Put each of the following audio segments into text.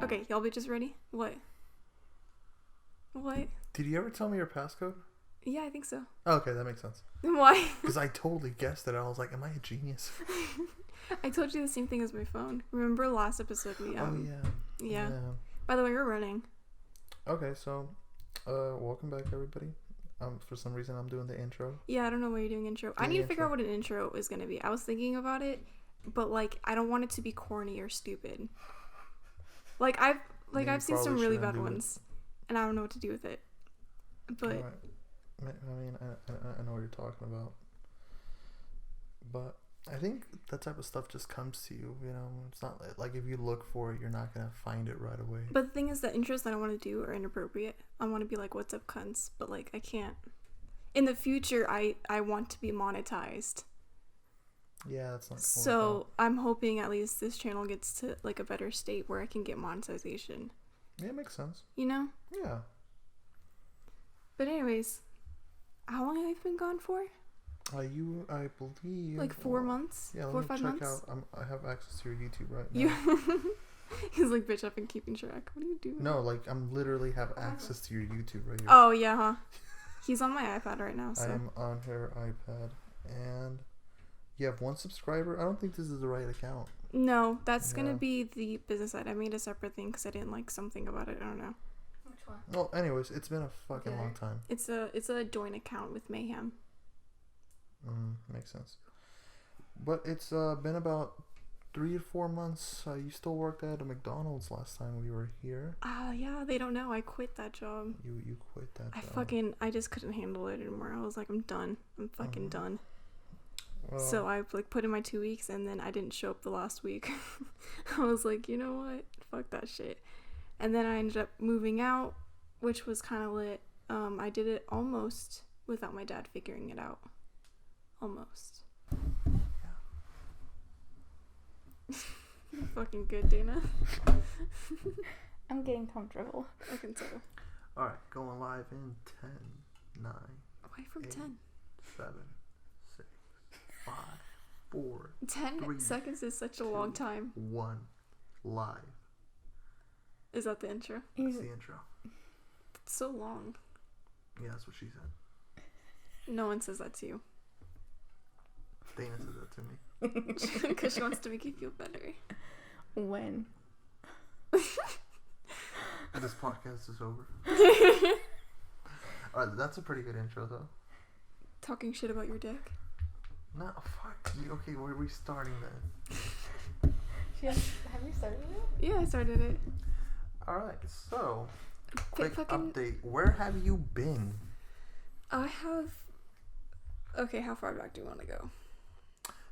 Okay, y'all bitches ready? What? What? Did you ever tell me your passcode? Yeah, I think so. Oh, okay, that makes sense. Why? Because I totally guessed it. I was like, am I a genius? I told you the same thing as my phone. Remember last episode we Oh, yeah. By the way, we're running. Okay, so welcome back everybody. For some reason I'm doing the intro. Yeah, I don't know why you're doing intro. I need to figure out what an intro is going to be. I was thinking about it, but like I don't want it to be corny or stupid. Like I've seen some really bad ones, and I don't know what to do with it. But right. I mean, I know what you're talking about, but I think that type of stuff just comes to you. You know, it's not like if you look for it, you're not gonna find it right away. But the thing is, the intros that I want to do are inappropriate. I want to be like, "What's up, cunts?" But like, I can't. In the future, I want to be monetized. Yeah, that's not. So I'm hoping at least this channel gets to like a better state where I can get monetization. Yeah, it makes sense. You know? Yeah. But anyways, how long have you been gone for? I believe like 4 months. Yeah, 4 or 5 months. I have access to your YouTube right now. He's like, bitch, I've been keeping track. What are you doing? No, like I'm literally have access to your YouTube right here. Oh yeah, huh? He's on my iPad right now. So. I am on her iPad, and you have 1 subscriber. I don't think this is the right account. No, that's gonna be the business side. I made a separate thing because I didn't like something about it. I don't know. Which one? Well, anyways, it's been a fucking long time. It's a joint account with Maehem. Makes sense. But it's been about 3 to 4 months. You still worked at a McDonald's last time we were here. Yeah, they don't know. I quit that job. You quit that job. I just couldn't handle it anymore. I was like, I'm done. I'm fucking done. Well, so I like put in my 2 weeks and then I didn't show up the last week. I was like, you know what? Fuck that shit. And then I ended up moving out, which was kind of lit. I did it almost without my dad figuring it out. Almost. Yeah. Fucking good, Dayna. I'm getting comfortable. I can tell. Alright, going live in 10, 9. Why from 8, 10? 7, 6, 5, 4. 10 3, seconds is such a long time. 1. Live. Is that the intro? That's the intro. It's so long. Yeah, that's what she said. No one says that to you. Dayna said that to me. Because she wants to make you feel better. When? This podcast is over. Alright, that's a pretty good intro, though. Talking shit about your dick. No, fuck you. Okay, where are we starting then? Have you started it? Yeah, I started it. Alright, so, quick fucking... update. Where have you been? I have... Okay, how far back do you want to go?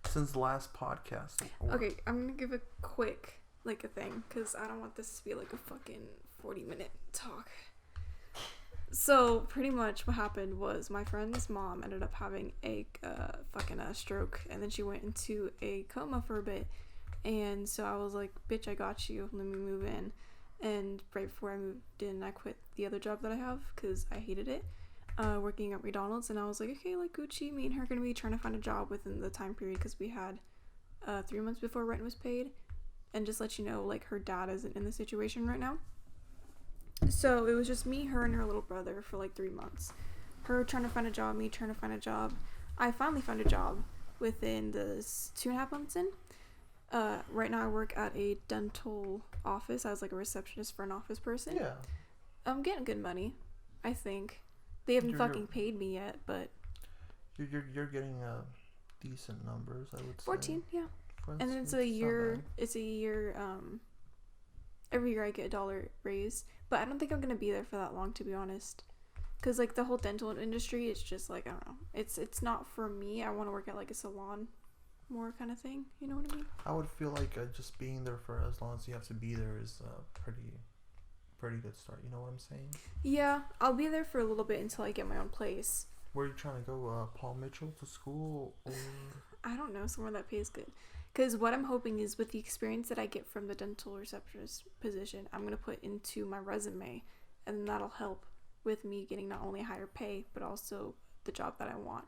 Since the last podcast. Okay, I'm gonna give a quick, like, a thing, because I don't want this to be, like, a fucking 40-minute talk. So, pretty much what happened was my friend's mom ended up having a stroke, and then she went into a coma for a bit, and so I was like, bitch, I got you, let me move in. And right before I moved in, I quit the other job that I have, because I hated it. Working at McDonald's, and I was like, okay, like Gucci, me and her are gonna be trying to find a job within the time period because we had 3 months before rent was paid, and just let you know, like, her dad isn't in the situation right now, so it was just me, her, and her little brother for like 3 months. Her trying to find a job, me trying to find a job. I finally found a job within the 2.5 months in. Right now I work at a dental office. I was like a receptionist for an office person. Yeah. I'm getting good money, I think. They haven't fucking paid me yet, but you're getting decent numbers, I would say. 14, yeah. And then it's a year. Every year I get $1 raise, but I don't think I'm gonna be there for that long, to be honest. Cause like the whole dental industry, it's just like, I don't know. It's not for me. I want to work at like a salon, more kind of thing. You know what I mean? I would feel like just being there for as long as you have to be there is pretty good start. You know what I'm saying? Yeah, I'll be there for a little bit until I get my own place. Where are you trying to go? Paul Mitchell to school, or I don't know, somewhere that pays good. Because what I'm hoping is with the experience that I get from the dental receptionist position, I'm going to put into my resume, and then that'll help with me getting not only higher pay, but also the job that I want.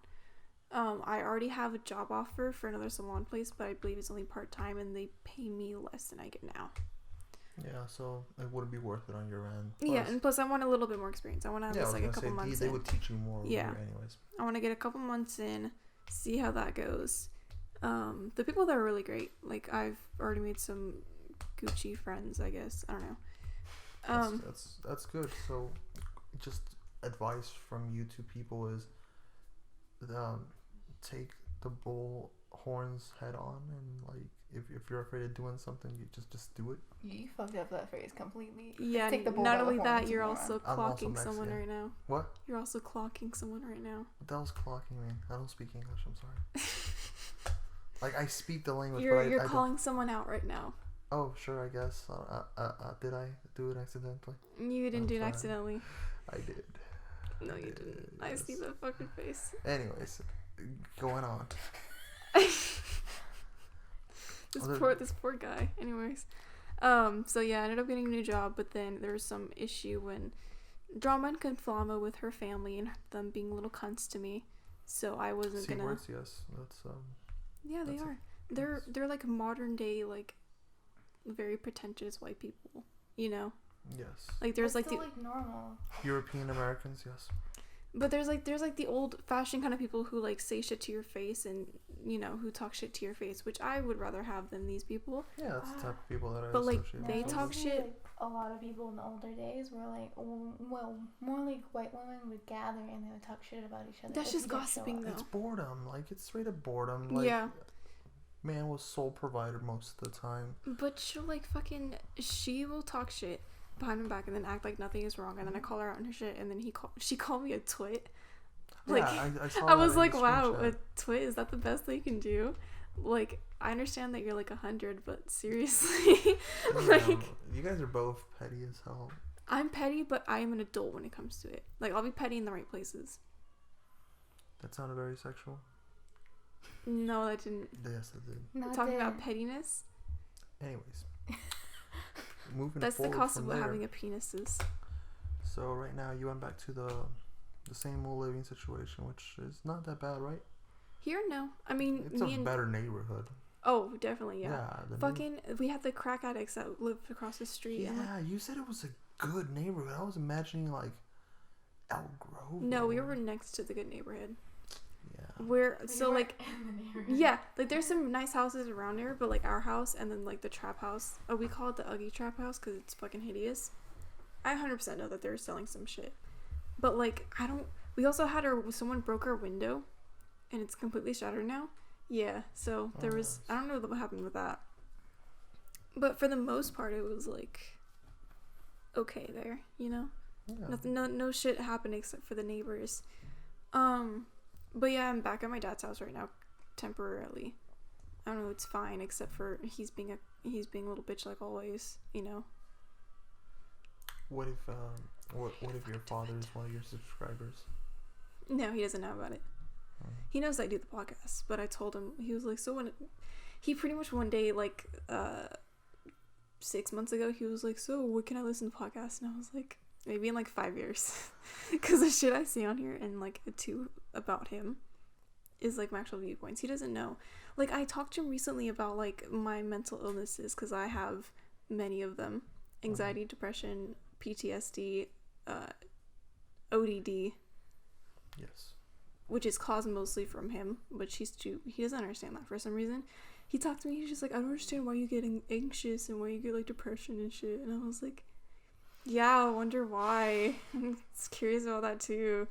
I already have a job offer for another salon place, but I believe it's only part-time and they pay me less than I get now. Yeah, so it wouldn't be worth it on your end. Yeah, and plus I want a little bit more experience. I want to have this like a couple months they in. would teach you more Yeah. over here anyways. I want to get a couple months in, see how that goes. The people there are really great. Like, I've already made some Gucci friends, I guess. I don't know. That's good. So, just advice from you two people is, take the bull horns head on, and like if you're afraid of doing something, you just do it. You fucked up that phrase completely. Yeah, Take the bull not by the only that, horns, you're moron. also I'm also clocking someone Mexican. right now. What? You're also clocking someone right now. What the hell's clocking mean? I don't speak English. I'm sorry. Like, I speak the language, You're but I calling someone out right now. Oh, sure, I guess. Did I do it accidentally? You didn't do it sorry. accidentally. I did. No, you didn't. I see that fucking face. Anyways, going on. This poor guy. Anyways, so yeah, I ended up getting a new job, but then there was some issue when drama and conflama with her family and them being little cunts to me. So I wasn't gonna. Words, yes. That's Yeah, they are. They're like modern day, like very pretentious white people. You know. Yes. Like there's That's like still, like normal. European Americans, yes. But there's like the old fashioned kind of people who like say shit to your face and who talk shit to your face, which I would rather have than these people. Yeah, that's the type of people that I But, like, associate they with. talk shit. Like, a lot of people in the older days were like, well, more like white women would gather and they would talk shit about each other. That's if just you didn't gossiping, show up. though. It's boredom. Like, it's straight up boredom. Like, Yeah. Man was sole provider most of the time. But she will talk shit behind my back and then act like nothing is wrong, and then I call her out on her shit, and then she called me a twit. Like, yeah, I saw I that was in like, the wow, screenshot. a twit, is that the best they can do? Like, I understand that you're like 100, but seriously, like, you guys are both petty as hell. I'm petty, but I am an adult when it comes to it. Like, I'll be petty in the right places. That sounded very sexual. No, that didn't. Yes, it did. Not Talking there. about pettiness. Anyways, moving That's the forward cost from of what there. having a penis is. So right now you went back to the same old living situation, which is not that bad, right? Here, no. I mean, It's a better neighborhood. Oh, definitely, yeah. Yeah. We had the crack addicts that lived across the street. Yeah, and like, you said it was a good neighborhood. I was imagining like Elk Grove. no, we were next to the good neighborhood. Yeah. Yeah, like there's some nice houses around here, but like our house and then like the trap house. Oh, we call it the Ugly Trap House because it's fucking hideous. I 100% know that they're selling some shit, but like I don't. We also had someone broke our window, and it's completely shattered now. Yeah, so there was. I don't know what happened with that, but for the most part, it was like okay there. Yeah. Nothing, no shit happened except for the neighbors. But yeah, I'm back at my dad's house right now, temporarily. I don't know, it's fine except for he's being a little bitch like always, What if your father is one of your subscribers? No, he doesn't know about it. He knows I do the podcast, but I told him. He was like, so when he pretty much one day, like 6 months ago, he was like, so when can I listen to podcasts? And I was like, maybe in like 5 years, because the shit I see on here and like two about him is like my actual viewpoints. He doesn't know. Like, I talked to him recently about like my mental illnesses, because I have many of them: anxiety, depression, PTSD, ODD. Yes. Which is caused mostly from him, but he doesn't understand that for some reason. He talked to me, he's just like, I don't understand why you get anxious and why you get like depression and shit. And I was like, yeah, I wonder why. I'm curious about that too.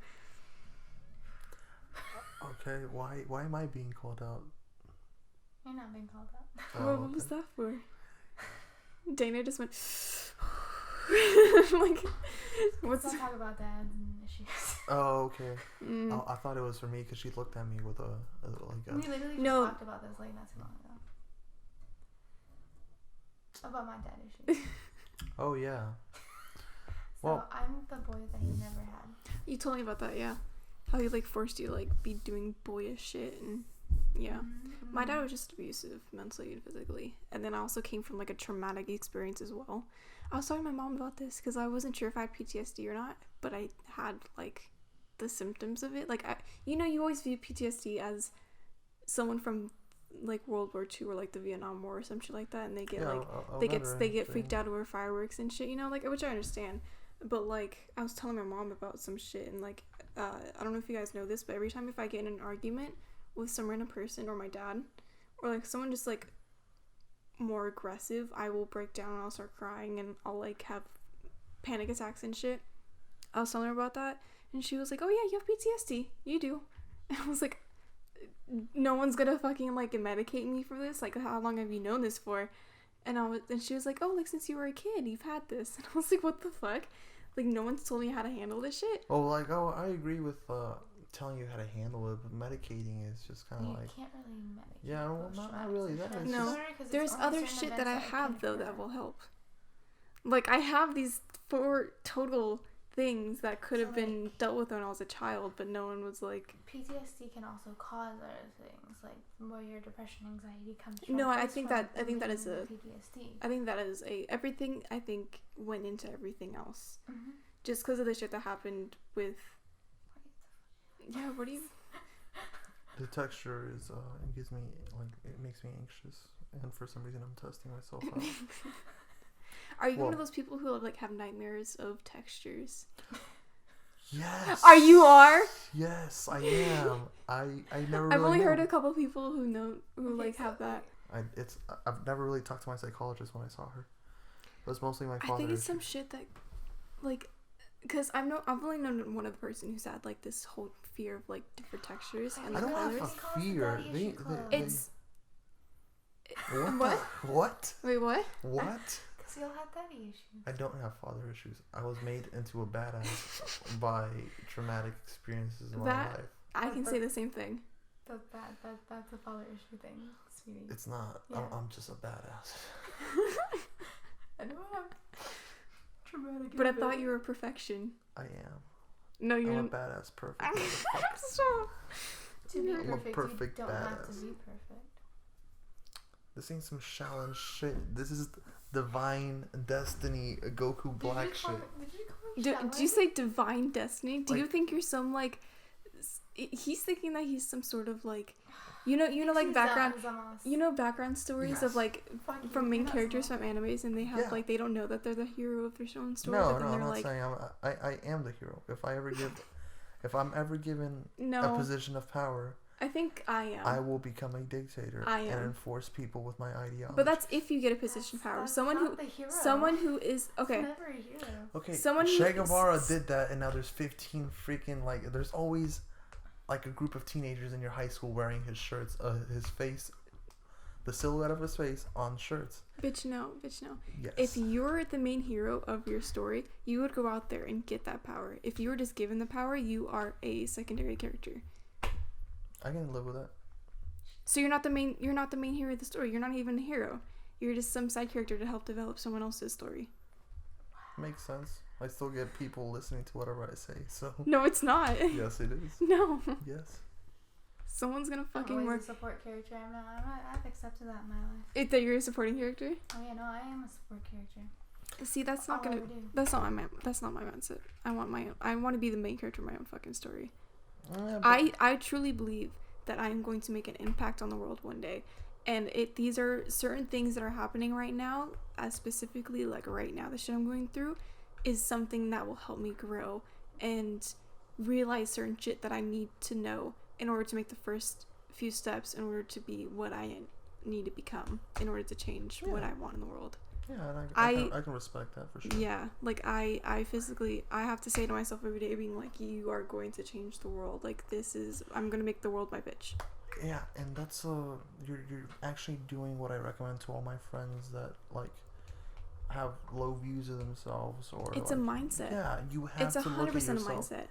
Okay, why am I being called out? You're not being called out. Oh, What was okay. that for? Dayna just went like, what's Let's not talk about dads and issues. Oh, okay. Oh, I thought it was for me because she looked at me with a We literally just talked about this like not too long ago. About my dad issues. Oh yeah. So Well, I'm the boy that he never had. You told me about that, yeah. How he like forced you to like be doing boyish shit, and yeah. Mm-hmm. My dad was just abusive mentally and physically, and then I also came from like a traumatic experience as well. I was talking to my mom about this because I wasn't sure if I had PTSD or not, but I had like the symptoms of it. Like, you always view PTSD as someone from like World War II or like the Vietnam War or some shit like that, and they get they get freaked out over fireworks and shit, like, which I understand. But like, I was telling my mom about some shit, and like, I don't know if you guys know this, but every time if I get in an argument with some random person or my dad or like someone just like more aggressive, I will break down and I'll start crying and I'll like have panic attacks and shit. I was telling her about that, and she was like, "Oh yeah, you have PTSD. You do." And I was like, "No one's gonna fucking like medicate me for this. Like, how long have you known this for?" And she was like, "Oh, like since you were a kid, you've had this." And I was like, "What the fuck? Like, no one's told me how to handle this shit." Oh, like, I agree with telling you how to handle it, but medicating is just kind of like... You can't really medicate. Yeah, well, not really. That is no, there's other shit that I have, though, that will help. Like, I have these 4 total things that could have been dealt with when I was a child, but no one was like... PTSD can also cause other things, like where your depression, anxiety comes from. No, I think that is a... PTSD. I think that is a... Everything, I think, went into everything else. Mm-hmm. Just because of the shit that happened with... Yeah, what do you... The texture is, it gives me, like, it makes me anxious, and for some reason I'm testing myself out. Are you one of those people who like have nightmares of textures? Yes. You are? Yes, I am. I never. Really I've only knew. heard a couple people who like have that. I've never really talked to my psychologist when I saw her. It was mostly my father. I think it's some shit that, like, because I've only known one other person who's had like this whole fear of like different textures and I don't colors. have a fear. It's what? What? Wait, what? What? Because you all have daddy issues. I don't have father issues. I was made into a badass by traumatic experiences in my life. I can say the same thing. That's bad. That's a father issue thing, sweetie. It's not. Yeah. I'm just a badass. I don't have traumatic. But I thought you were perfection. I am. No, you're I'm a badass perfect. Stop. To be I'm a perfect, perfect you don't have to badass. be perfect. This ain't some challenge shit. This is divine destiny, Goku Black shit. Did you say divine destiny? Do you Like- think you're some like? He's thinking that he's some sort of like, like background. Background stories of like from main characters from animes, and they have like they don't know that they're the hero of their own story. No, but then I'm they're not like, saying I am the hero. If I'm ever given a position of power, I think I am. I will become a dictator I am. and enforce people with my ideology. But that's if you get a position of power. Someone who is okay. It's never a hero. Okay, someone who Che Guevara did that, and now there's 15 freaking like. There's always like a group of teenagers in your high school wearing his shirts, his face, the silhouette of his face on shirts. Bitch, no. Yes. If you're the main hero of your story, you would go out there and get that power. If you were just given the power, you are a secondary character. I can live with that. So you're not the main hero of the story. You're not even a hero. You're just some side character to help develop someone else's story. Makes sense. I still get people listening to whatever I say, so. No, it's not. Yes, it is. No. Yes. Someone's gonna fucking I'm work. always a support character. I've accepted that in my life. That you're a supporting character. Oh yeah, no, I am a support character. See, that's not gonna. That's not my mindset. I want to be the main character of my own fucking story. Yeah, I truly believe that I am going to make an impact on the world one day, and these are certain things that are happening right now, as specifically like right now the shit I'm going through is something that will help me grow and realize certain shit that I need to know in order to make the first few steps in order to be what I need to become in order to change what I want in the world. Yeah, and I can respect that for sure. Yeah, like I have to say to myself every day, being like, you are going to change the world. Like, I'm gonna make the world my bitch. Yeah, and that's you're actually doing what I recommend to all my friends that like have low views of themselves, or it's like, a mindset. Yeah, you have it's to look at 100% a yourself. mindset.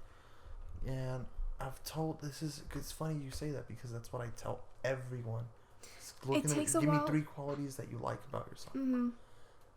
And I've told it's funny you say that because that's what I tell everyone. It takes a while. Give me 3 qualities that you like about yourself. Mm-hmm.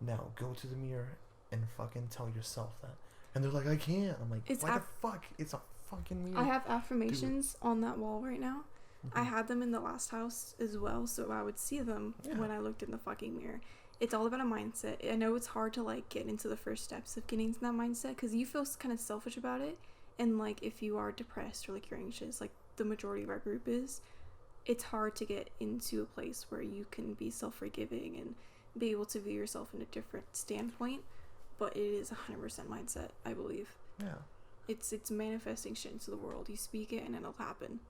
Now go to the mirror and fucking tell yourself that. And they're like, I can't. I'm like, why the fuck? It's a fucking mirror. I have affirmations on that wall right now. Mm-hmm. I had them in the last house as well, so I would see them when I looked in the fucking mirror. It's all about a mindset. I know it's hard to like get into the first steps of getting into that mindset because you feel kind of selfish about it, And like if you are depressed or like you're anxious, like the majority of our group is, it's hard to get into a place where you can be self-forgiving and be able to view yourself in a different standpoint. But it is 100% mindset, I believe. Yeah. It's manifesting shit into the world. You speak it and it'll happen.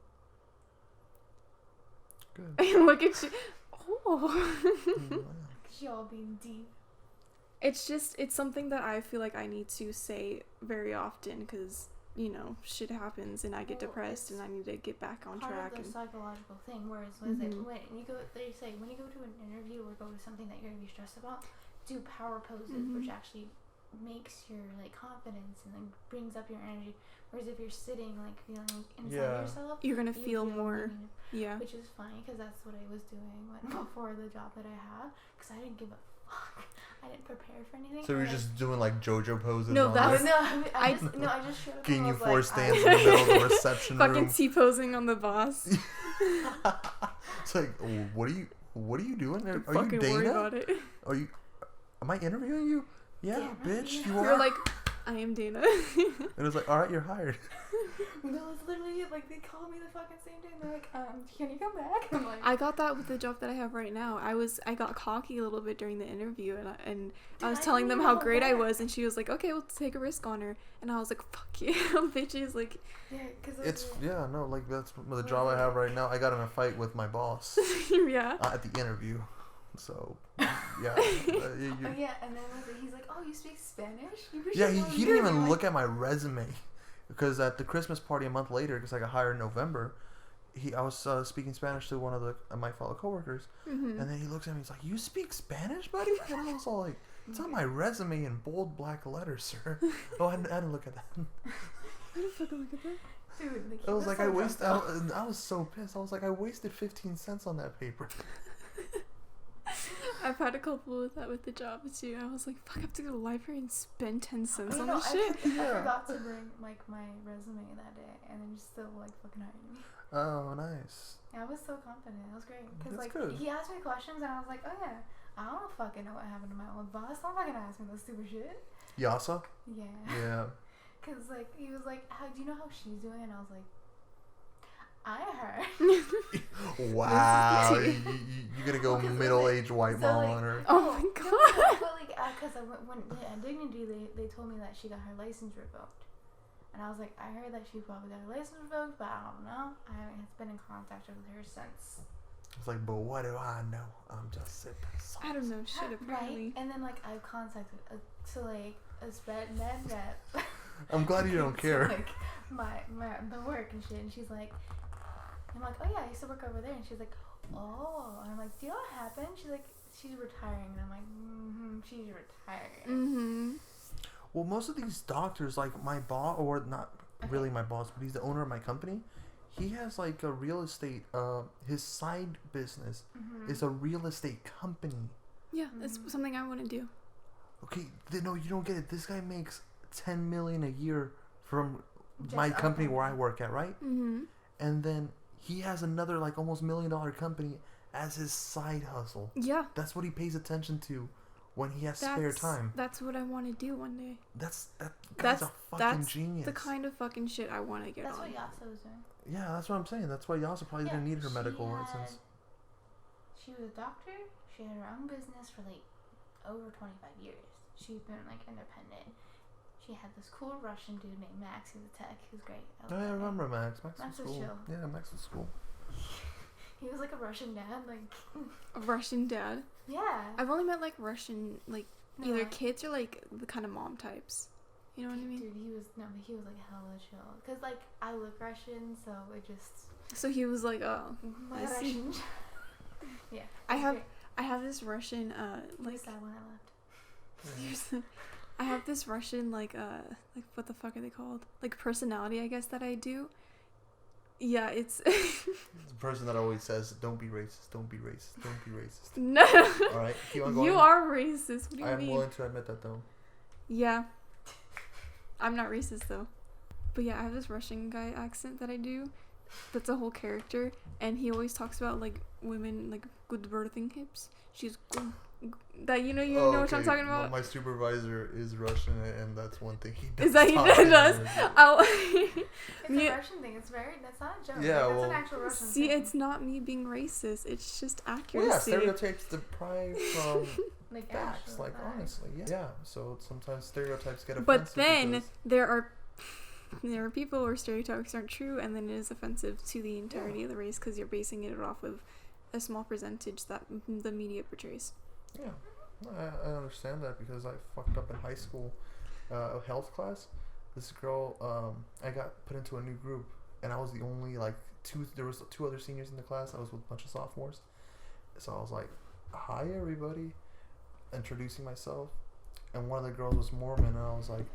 Good. Look at you. Oh. Y'all being deep. It's something that I feel like I need to say very often because, you know, shit happens and I get depressed and I need to get back on track. Part of the psychological thing, whereas when you go, they say when you go to an interview or go to something that you're gonna be stressed about, do power poses, which actually makes your like confidence and like brings up your energy. Whereas if you're sitting like feeling inside yourself, you're gonna feel more. Which is funny because that's what I was doing before the job that I had, because I didn't give a fuck. I didn't prepare for anything. So you're just doing like JoJo poses. No, I just showed up. Getting you and four like, stands in the middle of the reception room. Fucking T-posing on the boss. It's like, what are you doing? Are fucking you Dayna? worry about it. Am I interviewing you? Yeah, bitch. You are. You're like, I am Dayna. And it was like, all right, you're hired. No, it's literally it. Like, they called me the fucking same day and they're like, can you come back? I'm like, I got that with the job that I have right now. I got cocky a little bit during the interview and I was telling them how great I was and she was like, okay, we'll take a risk on her. And I was like, fuck you, bitches. Like, yeah, because that's the job I have right now. I got in a fight with my boss. Yeah. At the interview. So, yeah. Yeah, and then he's like, oh, you speak Spanish? He didn't even look at my resume. Because at the Christmas party a month later, because I got hired in November, I was speaking Spanish to one of my fellow coworkers. And then he looks at me, he's like, you speak Spanish, buddy? And I was all like, it's on my resume in bold black letters, sir. Oh, I didn't look at that. I didn't fucking look at that. Dude, I was like, I was so pissed. I was like, I wasted 15 cents on that paper. I've had a couple with that with the job too. I was like, fuck, I have to go to the library and spend 10 cents on this shit. I forgot to bring like my resume that day, and then just still like fucking hired me. Oh, nice. Yeah, I was so confident. It was great because like good. he asked me questions, and I was like, oh yeah, I don't fucking know what happened to my old boss. Don't fucking ask me this stupid shit. Yasa? Yeah. Yeah. Cause like he was like, how do you know how she's doing? And I was like, I heard. Wow, you're gonna go middle-aged white mom on her. Oh my god. No, but like, cause when at Dignity, they told me that she got her license revoked, and I was like, I heard that she probably got her license revoked, but I don't know. I haven't been in contact with her since. It's like, but what do I know? I'm just sipping sauce. I don't know shit apparently. Right, and then like I contacted a med rep. I'm glad you don't care. Like the work and shit, and she's like. I'm like, oh yeah, I used to work over there, and she's like, oh, and I'm like, do you know what happened? She's like, she's retiring, and I'm like, she's retiring. Well, most of these doctors, like my boss, or not really my boss, but he's the owner of my company. He has like a real estate. His side business is a real estate company. Yeah, it's something I want to do. Okay, no, you don't get it. This guy makes $10 million a year from Just my company where I work at, right? And then he has another like almost $1 million company as his side hustle. Yeah. That's what he pays attention to when he has spare time. That's what I want to do one day. That guy's a fucking genius. The kind of fucking shit I want to get That's on. what Yasa was doing. Yeah, that's what I'm saying. That's why Yasa probably didn't need her medical license. She was a doctor. She had her own business for like over 25 years. She's been like independent. She had this cool Russian dude named Max. He was a tech. He was great. I remember Max. Max was cool. chill. Yeah, Max was cool. He was like a Russian dad. Like A Russian dad? Yeah. I've only met like Russian, like either No. kids or like the kind of mom types. You know what I mean? Dude, he was like hella chill. Cause like I look Russian, so it just. So he was like, oh, My I see. Russian. Yeah. I have this Russian like. Sad when I left. I have this Russian like what the fuck are they called? Like personality, I guess, that I do. Yeah, it's It's the person that always says, "Don't be racist. Don't be racist. Don't be racist." no. All right, keep on going. You are racist. What do you I mean? am willing to admit that, though. Yeah. I'm not racist though. But yeah, I have this Russian guy accent that I do. That's a whole character, and he always talks about like women like good birthing hips. She's That you know what I'm talking about. My supervisor is Russian, and that's one thing he does. Is that he does? It's a Russian thing. That's not a joke. Yeah, That's an actual Russian see, thing. it's not me being racist. It's just accuracy. Well, yeah, stereotypes deprive from Like facts. actual Like facts. honestly, yeah. So sometimes stereotypes get offensive. But then because- there are people where stereotypes aren't true, and then it is offensive to the entirety of the race because you're basing it off of a small percentage that the media portrays. Yeah, I understand that because I fucked up in high school, a health class. This girl, I got put into a new group, and I was the only there was 2 other seniors in the class. I was with a bunch of sophomores, so I was like, "Hi, everybody," introducing myself, and one of the girls was Mormon, and I was like,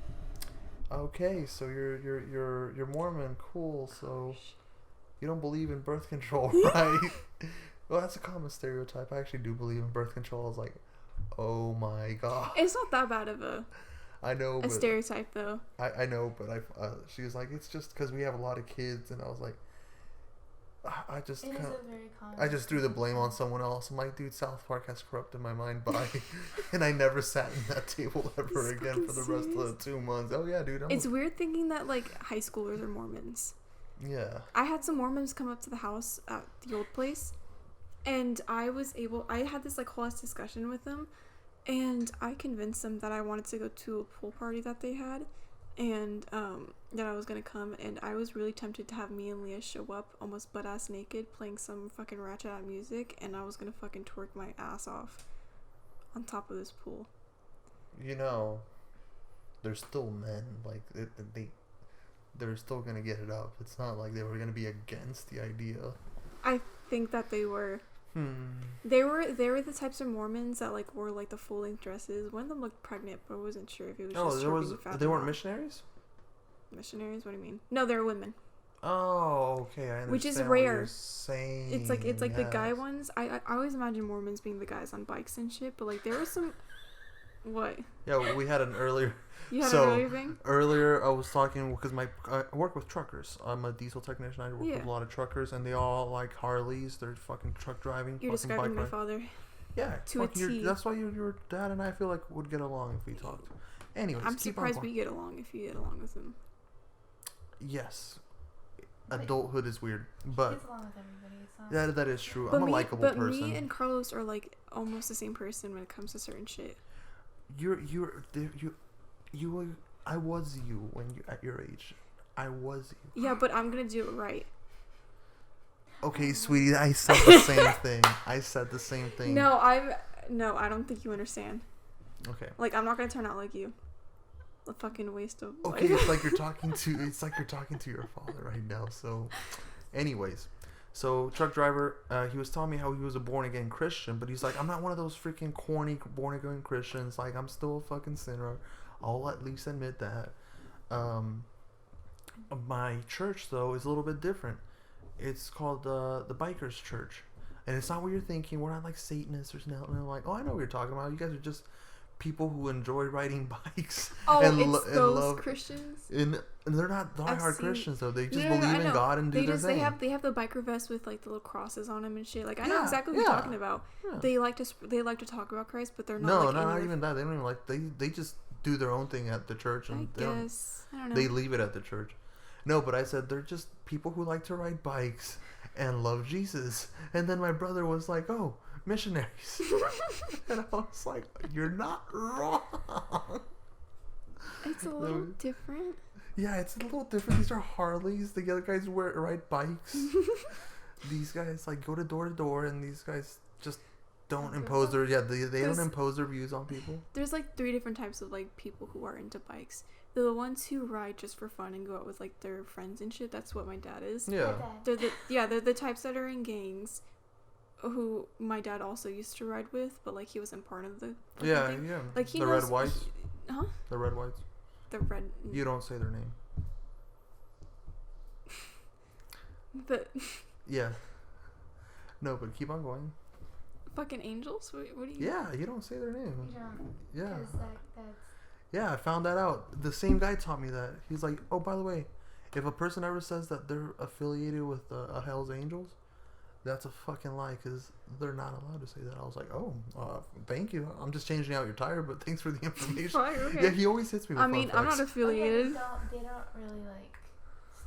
"Okay, so you're Mormon, cool. So you don't believe in birth control, right?" Well, that's a common stereotype. I actually do believe in birth control. I was like, oh my god. It's not that bad of a stereotype, though. I know, but she was like, it's just because we have a lot of kids, and I was like, I just threw the blame on someone else. I'm like, dude, South Park has corrupted my mind and I never sat in that table ever again for the rest of the 2 months. Oh yeah, dude. It's weird thinking that high schoolers are Mormons. Yeah. I had some Mormons come up to the house at the old place. And I had this whole ass discussion with them, and I convinced them that I wanted to go to a pool party that they had, and that I was gonna come, and I was really tempted to have me and Leah show up almost butt ass naked playing some fucking ratchet out music, and I was gonna fucking twerk my ass off on top of this pool. They're still men, they're still gonna get it up. It's not like they were gonna be against the idea. I think that they were. They were the types of Mormons that wore the full length dresses. One of them looked pregnant, but I wasn't sure if it was just fat. They weren't missionaries? Missionaries? What do you mean? No, they were women. Oh, okay, I understand. Which is what rare. you're saying. It's the guy ones. I always imagine Mormons being the guys on bikes and shit, but there was some. What? Yeah, we had an earlier. You had an earlier thing? Earlier, I was talking because I work with truckers. I'm a diesel technician. I work with a lot of truckers, and they all like Harleys. They're fucking truck driving. You're describing my father. Yeah, to a T. That's why your dad and I feel like would get along if we talked. Anyways, I'm surprised we get along if you get along with him. Yes, adulthood is weird, but he gets along with everybody. that is true. But I'm a likable person. But me and Carlos are almost the same person when it comes to certain shit. I was you when you at your age. I was you. Yeah, but I'm gonna do it right. Okay, sweetie, I said the same thing. No, I don't think you understand. Okay. I'm not gonna turn out like you. A fucking waste of. Okay, it's like you're talking to your father right now. So, anyways, truck driver, he was telling me how he was a born again Christian, but he's like, I'm not one of those freaking corny born again Christians. I'm still a fucking sinner. I'll at least admit that. My church though is a little bit different. It's called the Bikers Church, and it's not what you're thinking. We're not like Satanists or something. And oh, I know what you're talking about. You guys are just people who enjoy riding bikes. Oh, it's those Christians. And they're not diehard Christians though. They just believe in God and do their thing. They have the biker vest with the little crosses on them and shit. I know exactly what you're talking about. Yeah. They like to talk about Christ, but they're not. No, not even that. They don't even they just do their own thing at the church, and I don't know. They leave it at the church. No, but I said they're just people who like to ride bikes and love Jesus. And then my brother was like, "Oh, missionaries," and I was like, "You're not wrong." It's a little different. Yeah, it's a little different. These are Harleys. The other guys ride bikes. These guys go to door, and these guys just don't impose their they don't impose their views on people. There's 3 different types of people who are into bikes. They're the ones who ride just for fun and go out with their friends and shit. That's what my dad is. Yeah. They're the types that are in gangs, who my dad also used to ride with, but he wasn't part of the thing. Yeah. He the knows, red whites. Huh? The red whites. The red. You don't say their name. Yeah. No, but keep on going. Fucking angels? What do you? Yeah, you don't say their name. You don't. Yeah. That's... Yeah, I found that out. The same guy taught me that. He's like, oh, by the way, if a person ever says that they're affiliated with a Hell's Angels, That's a fucking lie, because they're not allowed to say that. I was like, oh, thank you. I'm just changing out your tire, but thanks for the information. Fine, okay. Yeah, he always hits me with I mean, I'm not affiliated. Okay, they don't really like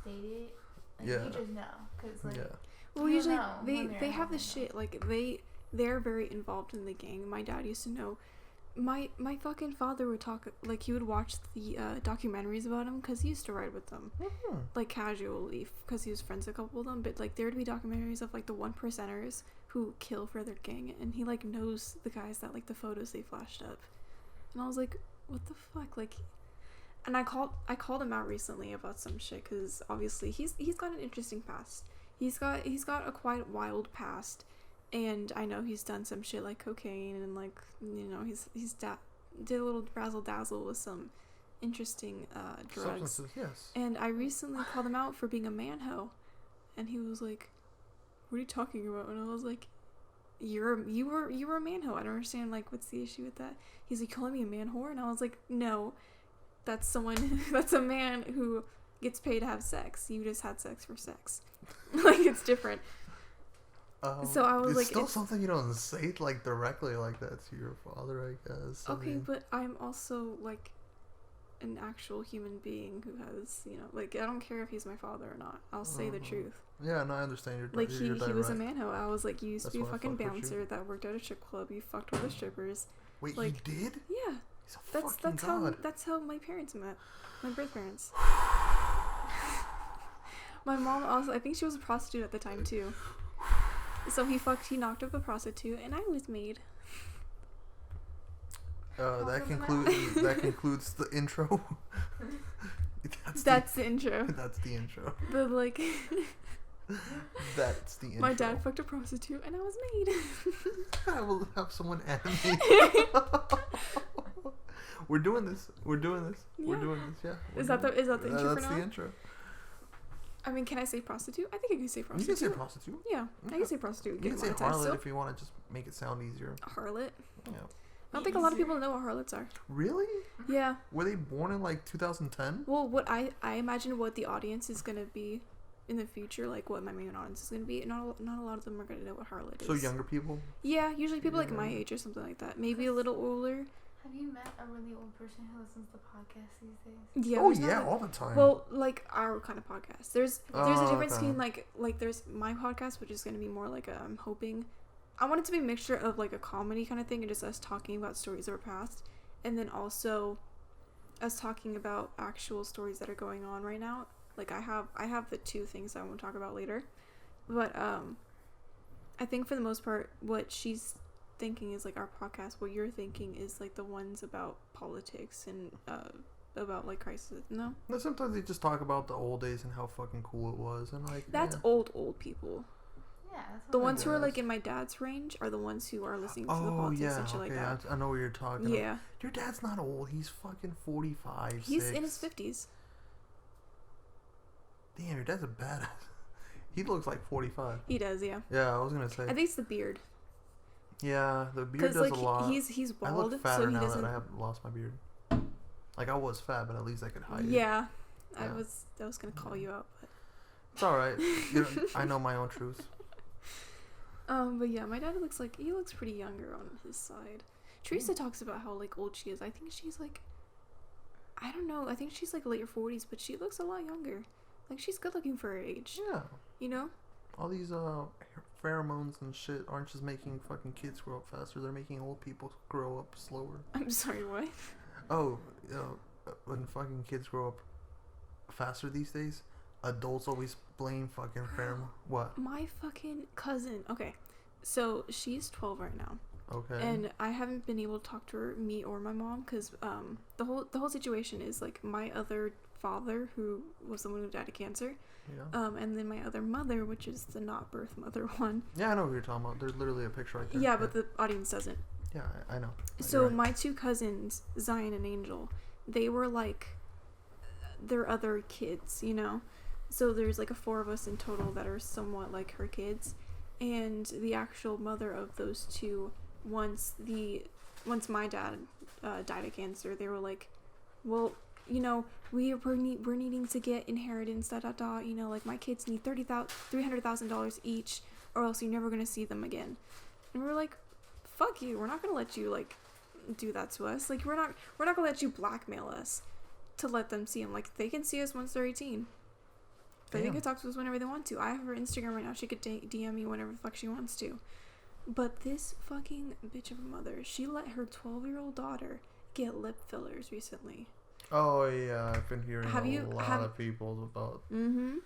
state it. Like, Yeah. you just know, cause like. Yeah. Well, you usually know when they they're have this having shit like they're very involved in the gang. My dad used to know. My fucking father would talk like he would watch the documentaries about him because he used to ride with them like casually because he was friends with a couple of them. But like there would be documentaries of like the 1%ers who kill for their gang, and he like knows the guys that like the photos they flashed up. And I was like, what the fuck, like. And I called him out recently about some shit because obviously he's got an interesting past. He's got a quite wild past, and I know he's done some shit like cocaine and like did a little razzle dazzle with some interesting drugs. Substances, yes. And I recently called him out for being a man-ho, and he was like, "What are you talking about?" And I was like, You were a man-ho. I don't understand. Like, what's the issue with that? He's like, calling me a man-whore, and I was like, no. That's someone, that's a man who gets paid to have sex. You just had sex for sex. Like, it's different. So I was it's like... still something you don't say, like, directly like that to your father, I guess. Okay, but I'm also, like, an actual human being who has, you know... Like, I don't care if he's my father or not. I'll say the truth. Yeah, no, I understand. You're like, he was a right. man-ho. I was like, you used That's to be a why I fucking fuck with bouncer that worked at a strip club. You fucked with the strippers. Wait, like, you did? Yeah. He's a fucking god. That's how my parents met. My birth parents. My mom also, I think she was a prostitute at the time too. So he knocked up a prostitute, and I was made. That concludes the intro. That's the intro. That's the intro. But like, that's the intro. My dad fucked a prostitute, and I was made. I will have someone animate. We're doing this. Yeah. Yeah. Is that the intro for now? That's the intro. I mean, can I say prostitute? I think I can say prostitute. You can say prostitute. Yeah, I can say prostitute. You can say harlot if you want to just make it sound easier. Harlot? Yeah. I don't think a lot of people know what harlots are. Really? Yeah. Were they born in like 2010? Well, what I imagine what the audience is gonna be in the future, like what my main audience is gonna be. Not a lot of them are gonna know what harlot is. So younger people? Yeah, usually people like my age or something like that. Maybe a little older. Have you met a really old person who listens to podcasts these days? Yeah. Oh yeah, all the time. Well, like our kind of podcast. There's a difference okay. between like there's my podcast, which is gonna be more like I'm hoping. I want it to be a mixture of like a comedy kind of thing and just us talking about stories of our past, and then also us talking about actual stories that are going on right now. Like I have the two things I want to talk about later, but I think for the most part what she's thinking is like our podcast. What you're thinking is like the ones about politics and about like crisis. No, sometimes they just talk about the old days and how fucking cool it was, and like that's old people. Yeah, the ones who are like in my dad's range are the ones who are listening to the politics and shit like that. I know what you're talking about. Yeah. Your dad's not old. He's fucking 45, He's 6. in his 50s. Damn, your dad's a badass. He looks like 45. He does, yeah. Yeah, I was gonna say. I think it's the beard. Yeah, the beard does like, a lot. He's bald, I look fatter so he now doesn't... that I have lost my beard. Like I was fat, but at least I could hide it. Yeah. I was gonna call you out, but it's all right. I know my own truth. But yeah, my dad looks pretty younger on his side. Teresa talks about how like old she is. I think she's like, I don't know. I think she's like late 40s, but she looks a lot younger. Like she's good looking for her age. Yeah. You know. All these pheromones and shit aren't just making fucking kids grow up faster. They're making old people grow up slower. I'm sorry, what? Oh, when fucking kids grow up faster these days, adults always blame fucking pheromone. What? My fucking cousin. Okay, so she's 12 right now. Okay. And I haven't been able to talk to her, me or my mom, because the whole situation is like my other father, who was the one who died of cancer. Yeah. And then my other mother, which is the not birth mother one. Yeah, I know what you're talking about. There's literally a picture right there. Yeah, but the audience doesn't. Yeah, I know. So my two cousins, Zion and Angel, they were like their other kids, you know? So there's like 4 of us in total that are somewhat like her kids. And the actual mother of those two, once my dad died of cancer, they were like, well, you know, we're needing to get inheritance, you know, like my kids need $300,000 each, or else you're never gonna see them again. And we're like, fuck you, we're not gonna let you like do that to us. Like we're not gonna let you blackmail us to let them see them. Like they can see us once they're 18. They can talk to us whenever they want to. I have her Instagram right now. She could DM me whenever the fuck she wants to. But this fucking bitch of a mother, she let her 12-year-old daughter get lip fillers recently. Oh yeah, I've been hearing a lot of people about. Mm-hmm.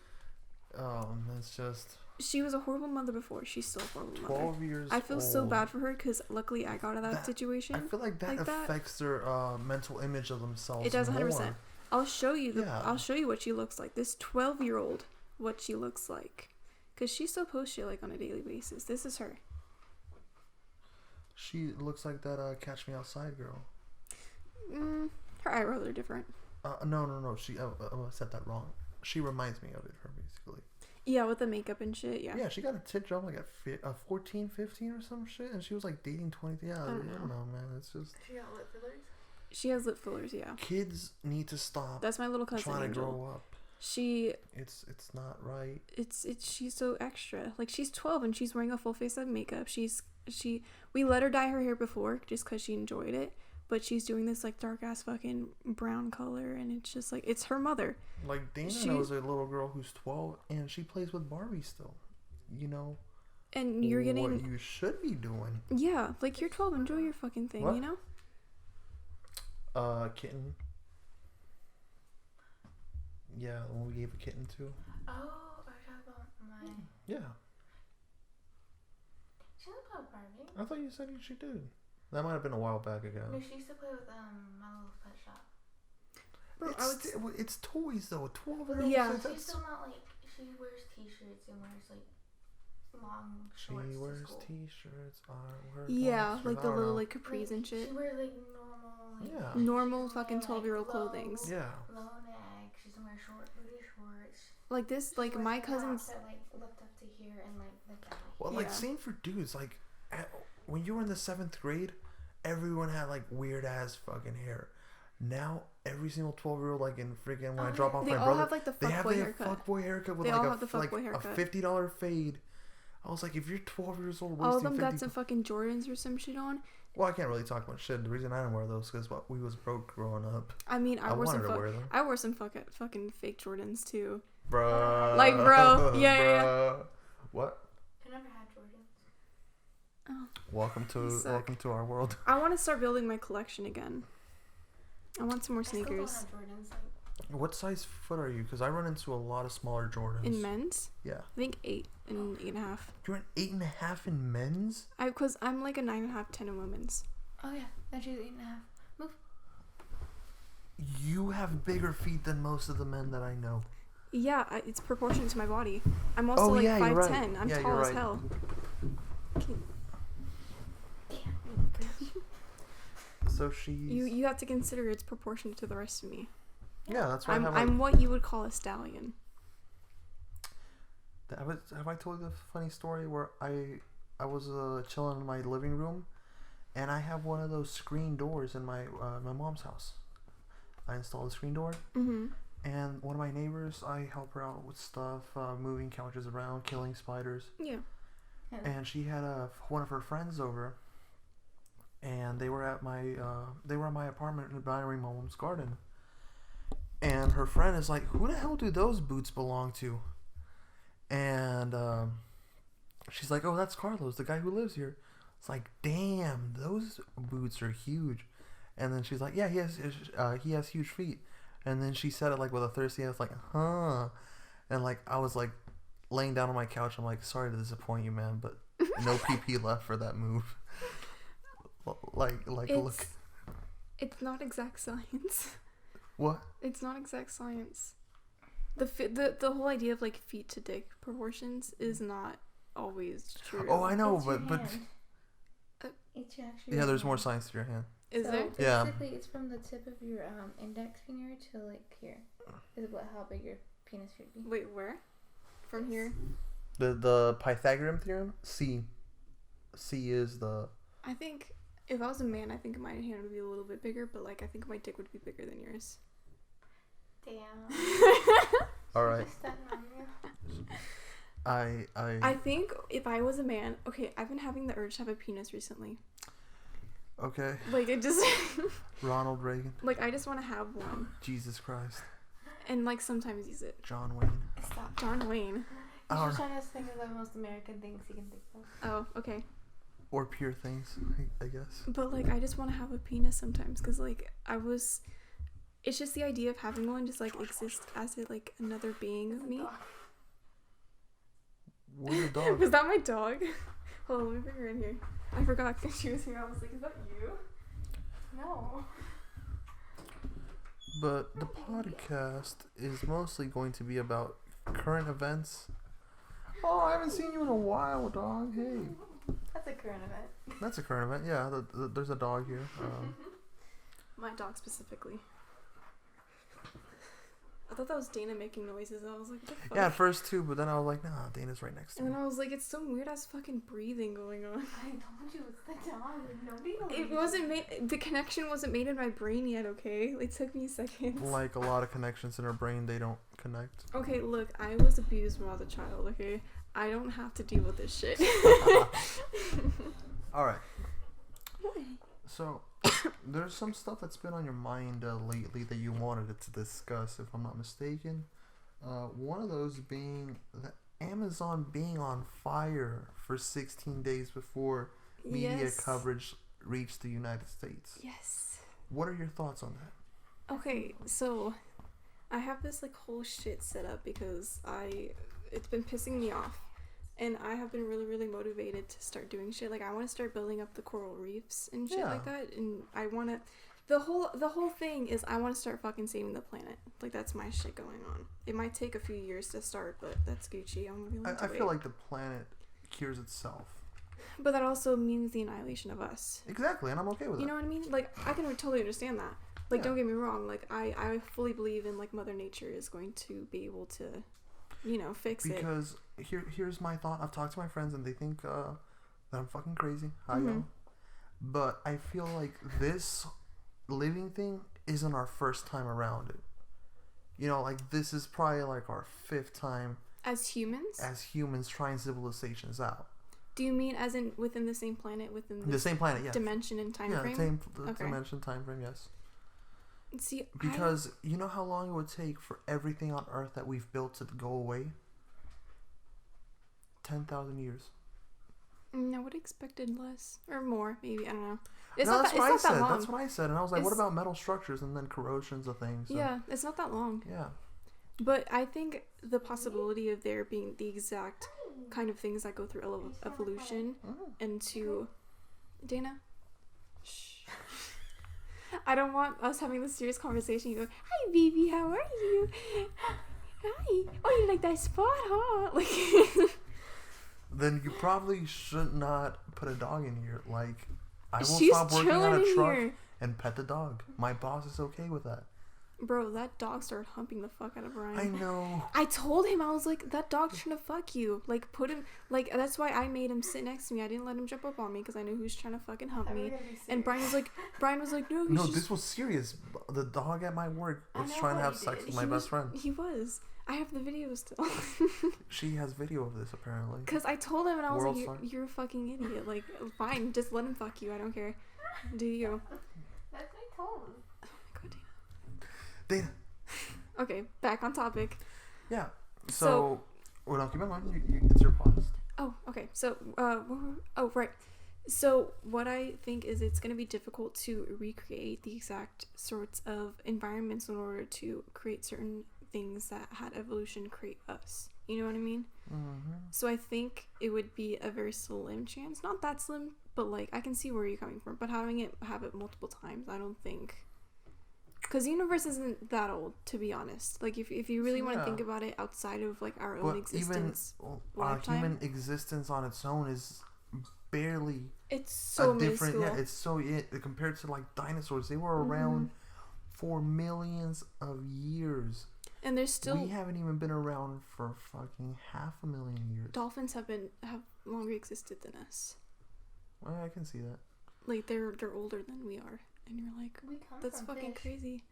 It's just. She was a horrible mother before. She's still a horrible mother. 12 years. I feel so bad for her because luckily I got out of that situation. I feel like that affects their mental image of themselves. It does 100%. More. I'll show you I'll show you what she looks like. This 12-year-old, what she looks like, because she still posts shit like on a daily basis. This is her. She looks like that Catch Me Outside girl. Her eyebrows are different. No. She I said that wrong. She reminds me of her basically. Yeah, with the makeup and shit. Yeah. Yeah, she got a tit job like at 14, 15 or some shit, and she was like dating 20. Yeah, I don't know, man. It's just. She got lip fillers. She has lip fillers. Yeah. Kids need to stop. That's my little cousin. Trying Angel. to grow up. It's not right. It's she's so extra. Like she's 12 and she's wearing a full face of makeup. We let her dye her hair before just because she enjoyed it, but she's doing this like dark ass fucking brown color, and it's just like it's her mother. Like Dayna knows a little girl who's 12 and she plays with Barbie still. You know. And you're getting what you should be doing. Yeah, like you're 12, enjoy your fucking thing, you know? Kitten. Yeah, the one we gave a kitten to. Oh, are you talking about mine? Yeah. She doesn't play with Barbie. I thought you said she did. That might have been a while back ago. No, she used to play with My Little Pet Shop. Bro, it's toys though. 12-year-old. Yeah. She's still not like, she wears t-shirts and wears like long shorts. She wears to school. t-shirts. Yeah, like the little like capris and shit. She wears like normal. Normal fucking 12-year-old clothing. Yeah. Low neck. She doesn't wear short booty shorts. Like this, like my cousins. That like lift up to here and like lift down. Well, like same for dudes. Like when you were in the 7th grade, everyone had like weird ass fucking hair. Now every single 12-year-old, like in freaking when I drop off my brother, have like the fuckboy haircut. Fuckboy haircut with a $50 fade. I was like, if you're 12 years old, all of them got some fucking Jordans or some shit on. Well, I can't really talk about shit. The reason I didn't wear those because we was broke growing up. I mean, I wanted to wear them. I wore some fucking fake Jordans too. Bruh. Like, bro. Yeah, bruh. yeah. What? I never had Jordans. Oh. Welcome to our world. I want to start building my collection again. I want some more sneakers. I still don't have Jordans. Like, what size foot are you? Because I run into a lot of smaller Jordans. In men's? Yeah. I think 8 and 8.5. You're an 8.5 in men's? Because I'm like a 9.5, 10 in women's. oh yeah, then she's 8.5. Move. You have bigger feet than most of the men that I know. Yeah, it's proportionate to my body. I'm also 5'10". Right. I'm tall as hell. So she's... You have to consider it's proportionate to the rest of me. Yeah, that's why I'm what you would call a stallion. Have I told you the funny story where I was chilling in my living room, and I have one of those screen doors in my mom's house. I installed a screen door, and one of my neighbors, I help her out with stuff, moving couches around, killing spiders. Yeah. And she had one of her friends over, and they were at my apartment in my mom's garden. And her friend is like, "Who the hell do those boots belong to?" And she's like, "Oh, that's Carlos, the guy who lives here." It's like, damn, those boots are huge. And then she's like, "Yeah, he has huge feet." And then she said it like with a thirsty. I was like, "Huh?" And like I was like laying down on my couch. I'm like, "Sorry to disappoint you, man, but no PP left for that move." Look. It's not exact science. What? It's not exact science. The whole idea of like feet to dick proportions is not always true. Oh, I know, but it's actually yeah, there's more science to your hand. Is there? Yeah. Basically, it's from the tip of your index finger to like here. Is about how big your penis should be. Wait, where? From here? The Pythagorean theorem. C is the. I think if I was a man, I think my hand would be a little bit bigger, but like I think my dick would be bigger than yours. Damn. All right. Just stunning on you. I think if I was a man, okay, I've been having the urge to have a penis recently. Okay. Like, it just... Ronald Reagan. Like, I just want to have one. Jesus Christ. And, like, sometimes use it. John Wayne. Stop. John Wayne. He's just trying to think of the most American things he can think of. Oh, okay. Or pure things, I guess. But, like, I just want to have a penis sometimes. Because, like, it's just the idea of having one just, like, exists as, like, another being of me. Where's the dog? Was that my dog? Hold on, let me bring her in here. I forgot that she was here. I was like, is that you? No. But the podcast is mostly going to be about current events. Oh, I haven't seen you in a while, dog. Hey. That's a current event. That's a current event. Yeah, there's a dog here. My dog specifically. I thought that was Dayna making noises. I was like, what the fuck? Yeah, at first too, but then I was like, nah, Dana's right next to And me. then I was like, it's some weird ass fucking breathing going on. I told you it's the dog. Nobody It wasn't made. The connection wasn't made in my brain yet. Okay, it took me seconds. Like a lot of connections in our brain, they don't connect. Okay, look, I was abused when I was a child. Okay, I don't have to deal with this shit. All right. So, there's some stuff that's been on your mind lately that you wanted to discuss, if I'm not mistaken. One of those being the Amazon being on fire for 16 days before media coverage reached the United States. Yes. What are your thoughts on that? Okay, so I have this like whole shit set up because it's been pissing me off. And I have been really, really motivated to start doing shit. Like, I want to start building up the coral reefs and shit like that. And I want to... The whole thing is I want to start fucking saving the planet. Like, that's my shit going on. It might take a few years to start, but that's Gucci. I'm willing to I wait. feel like the planet cures itself. But that also means the annihilation of us. Exactly, and I'm okay with it. You know what I mean? Like, I can totally understand that. Like, don't get me wrong. Like, I fully believe in, like, Mother Nature is going to be able to, you know, fix it. Because here's my thought. I've talked to my friends and they think that I'm fucking crazy. I know. But I feel like this living thing isn't our first time around it. You know, like, this is probably like our 5th time as humans trying civilizations out. Do you mean as in within the same planet, within the same planet, yes. Dimension and time frame? Yeah, same dimension, time frame, yes. See, because you know how long it would take for everything on Earth that we've built to go away? 10,000 years. I would have expected less or more, maybe. I don't know. That's what I said, and I was like, what about metal structures and then corrosions of things? Yeah, it's not that long. Yeah. But I think the possibility of there being the exact kind of things that go through evolution into... Dayna? Shh. I don't want us having this serious conversation. You go, hi, baby, how are you? Hi. Oh, you like that spot, huh? Like... Then you probably should not put a dog in here. Like, I will She's stop working on a truck here. and pet the dog. My boss is okay with that. Bro, that dog started humping the fuck out of Brian. I know. I told him, I was like, that dog's trying to fuck you. Like, put him, like, that's why I made him sit next to me. I didn't let him jump up on me because I knew he was trying to fucking hump me. And Brian was like, no, this was serious. The dog at my work was trying to have sex with my best friend. He was. I have the video still. She has video of this, apparently. Because I told him, and I was like, you're a fucking idiot. Like, fine, just let him fuck you. I don't care. Do you? That's what I told him. Oh my god, Dayna. Okay, back on topic. Yeah. So well, no, keep in mind, it's your pause. Oh, okay. So, right. So, what I think is it's going to be difficult to recreate the exact sorts of environments in order to create certain things that had evolution create us. You know what I mean? Mm-hmm. So, I think it would be a very slim chance. Not that slim, but, like, I can see where you're coming from. But have it multiple times, I don't think... Because the universe isn't that old, to be honest. Like, if you really want to think about it outside of, like, our own existence. Even human existence on its own is barely... It's so minuscule. Yeah, it's so... compared to, like, dinosaurs. They were around for millions of years. And there's still... We haven't even been around for fucking 500,000 years. Dolphins have longer existed than us. Well, I can see that. Like, they're older than we are. And you're like, that's fucking crazy.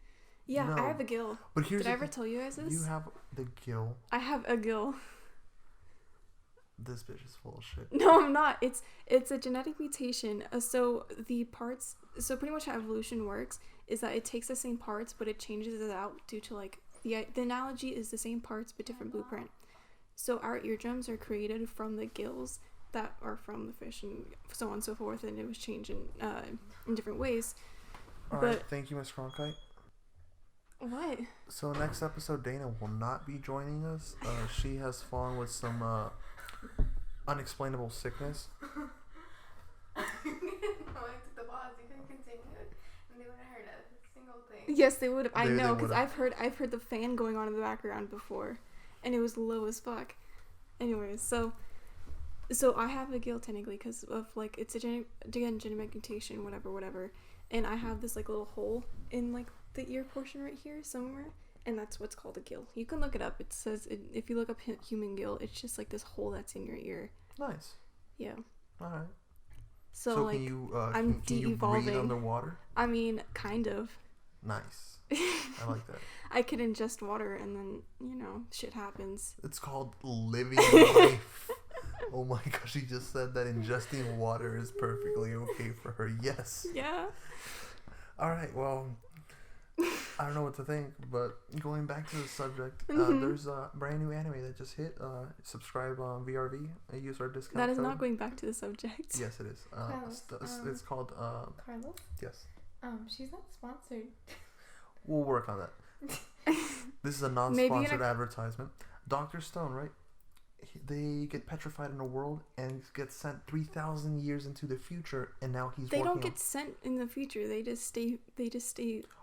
Yeah, No. I have a gill. But here's Did I ever tell you guys this? You have the gill. I have a gill. This bitch is full of shit. No, I'm not. It's a genetic mutation. So pretty much how evolution works is that it takes the same parts, but it changes it out due to like the analogy is the same parts but different blueprint. So our eardrums are created from the gills that are from the fish and so on and so forth, and it was changed in different ways. All right, thank you, Miss Cronkite. What? So next episode, Dayna will not be joining us. She has fallen with some unexplainable sickness. I took the pause. You couldn't continue it, and they wouldn't have heard a single thing. Yes, they would have. I know, because would've. I've heard the fan going on in the background before, and it was low as fuck. Anyways, so I have a gill technically because of like it's a genetic mutation, whatever, and I have this like little hole in like the ear portion right here somewhere, and that's what's called a gill. You can look it up. It says if you look up human gill, it's just like this hole that's in your ear. Nice. Yeah. All right. So like can you, I'm can you de-evolving. breathe underwater? I mean, kind of. Nice. I like that. I could ingest water and then, shit happens. It's called living life. Oh my gosh, she just said that ingesting water is perfectly okay for her. Yes. Yeah. All right, well, I don't know what to think, but going back to the subject, there's a brand new anime that just hit. Subscribe on VRV. Use our discount That is code. not going back to the subject. Yes, it is. It's called... Carlos? Yes. She's not sponsored. We'll work on that. This is a non-sponsored advertisement. Dr. Stone, right? They get petrified in a world and get sent 3,000 years into the future, and now They don't get sent in the future. They just stay.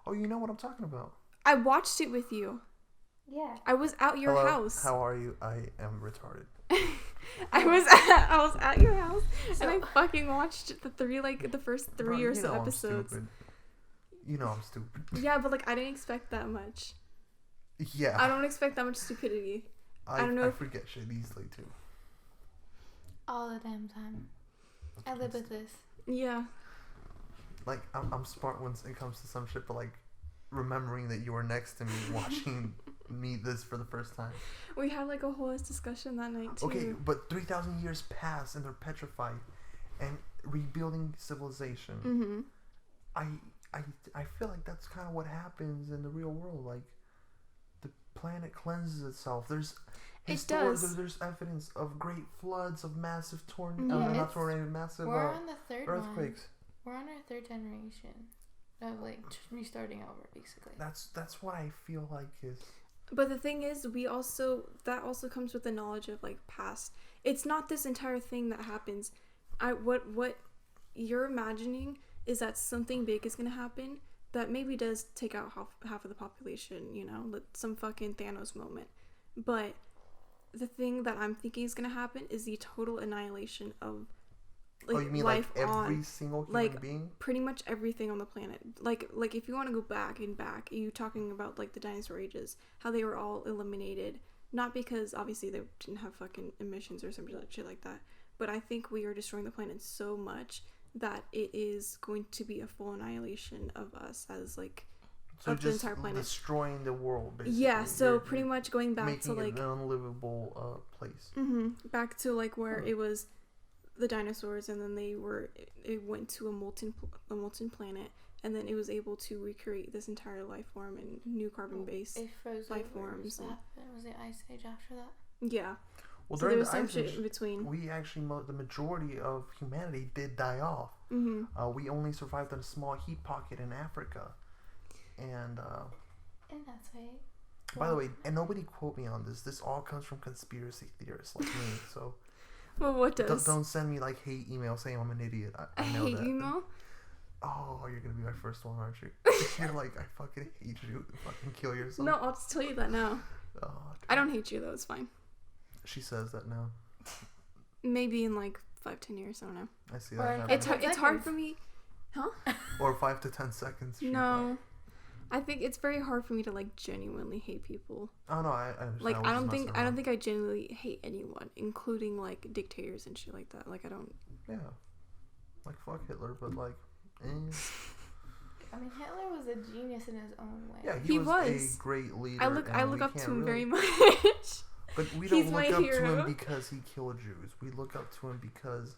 Oh, you know what I'm talking about. I watched it with you. Yeah. I was at your house. How are you? I am retarded. I was at your house, and I fucking watched the first three or so episodes. You know I'm stupid. Yeah, but like I didn't expect that much. Yeah. I don't expect that much stupidity. I don't know. I forget shit easily too. All the damn time. I live with this. Yeah. Like I'm smart when it comes to some shit, but like remembering that you were next to me watching me this for the first time. We had like a whole discussion that night too. Okay, but 3,000 years pass and they're petrified and rebuilding civilization. Mm-hmm. I feel like that's kind of what happens in the real world. Like the planet cleanses itself. There's evidence of great floods, of massive massive we're on the third earthquakes. We're on our third generation of like restarting over, basically. That's what I feel like is. But the thing is, that also comes with the knowledge of like past. It's not this entire thing that happens. What you're imagining is that something big is gonna happen that maybe does take out half of the population, some fucking Thanos moment. But the thing that I'm thinking is gonna happen is the total annihilation of you mean life like every single human being? Pretty much everything on the planet. Like if you want to go back, you talking about like the dinosaur ages, how they were all eliminated, not because obviously they didn't have fucking emissions or some shit like that, but I think we are destroying the planet so much that it is going to be a full annihilation of us as like of the entire planet, destroying the world basically. Yeah, so pretty much going back to like an unlivable place. Back to like where it was the dinosaurs, and then it went to a molten planet, and then it was able to recreate this entire life form and new carbon based life forms. Was the ice age after that? Yeah. Well, so during there was the some ice shit age, in between. We actually, the majority of humanity did die off. We only survived in a small heat pocket in Africa, and that's right. By the way, and nobody quote me on this. This all comes from conspiracy theorists like me. So. Well, what does? Don't send me like hate email saying I'm an idiot. I know hate that. Email? Oh, you're gonna be my first one, aren't you? You're like, I fucking hate you. Fucking kill yourself. No, I'll just tell you that now. Oh, I don't hate you though. It's fine. She says that now. Maybe in like 5-10 years. I don't know. I see that. It's hard for me. Huh? Or 5 to 10 seconds. No. I think it's very hard for me to like genuinely hate people. Oh no, I understand. Like I don't think I genuinely hate anyone, including like dictators and shit like that. Like I don't. Yeah. Like fuck Hitler, but like. I mean, Hitler was a genius in his own way. Yeah, He was was. a great leader. I look up to him very much. But we He's don't my look up hero. to him because he killed Jews. We look up to him because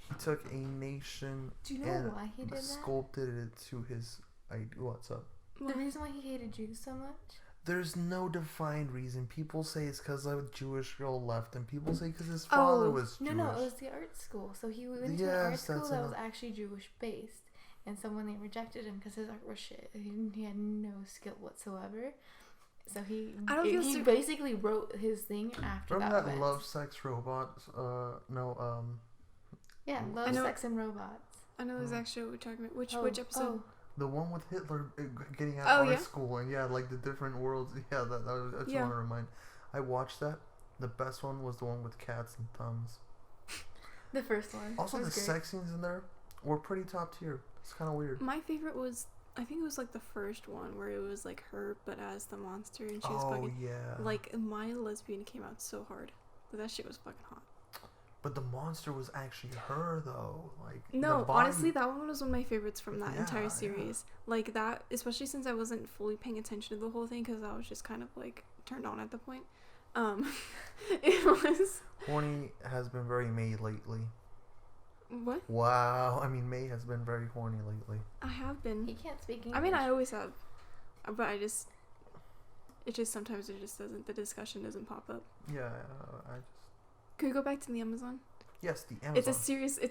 he took a nation Do you know and why he did that? sculpted it to his idea. What's up? The reason why he hated Jews so much? There's no defined reason. People say it's because a Jewish girl left, and people say because his father was Jewish. No, it was the art school. So he went to an art school that was actually Jewish based. And so when they rejected him because his art was shit, he had no skill whatsoever. So he basically wrote his thing after Remember that event. Love, Sex, Robots? Yeah, Love, Sex, and Robots. I know there's actually what we're talking about. Which episode? The one with Hitler getting out of art school and like the different worlds. Yeah, I just want to remind. I watched that. The best one was the one with cats and thumbs. The first one. Also, the sex scenes in there were pretty top tier. It's kind of weird. My favorite was, I think it was like the first one where it was like her, but as the monster, and she was fucking. Yeah. Like My Lesbian came out so hard. That shit was fucking hot. But the monster was actually her, though. Like no, honestly, that one was one of my favorites from that entire series. Yeah. Like that, especially since I wasn't fully paying attention to the whole thing because I was just kind of like turned on at the point. It was. Horny has been very May lately. What? Wow, I mean May has been very horny lately. I have been. He can't speak English. I mean, I always have, but it just sometimes it just doesn't. The discussion doesn't pop up. Yeah, Can we go back to the Amazon? Yes, the Amazon. It's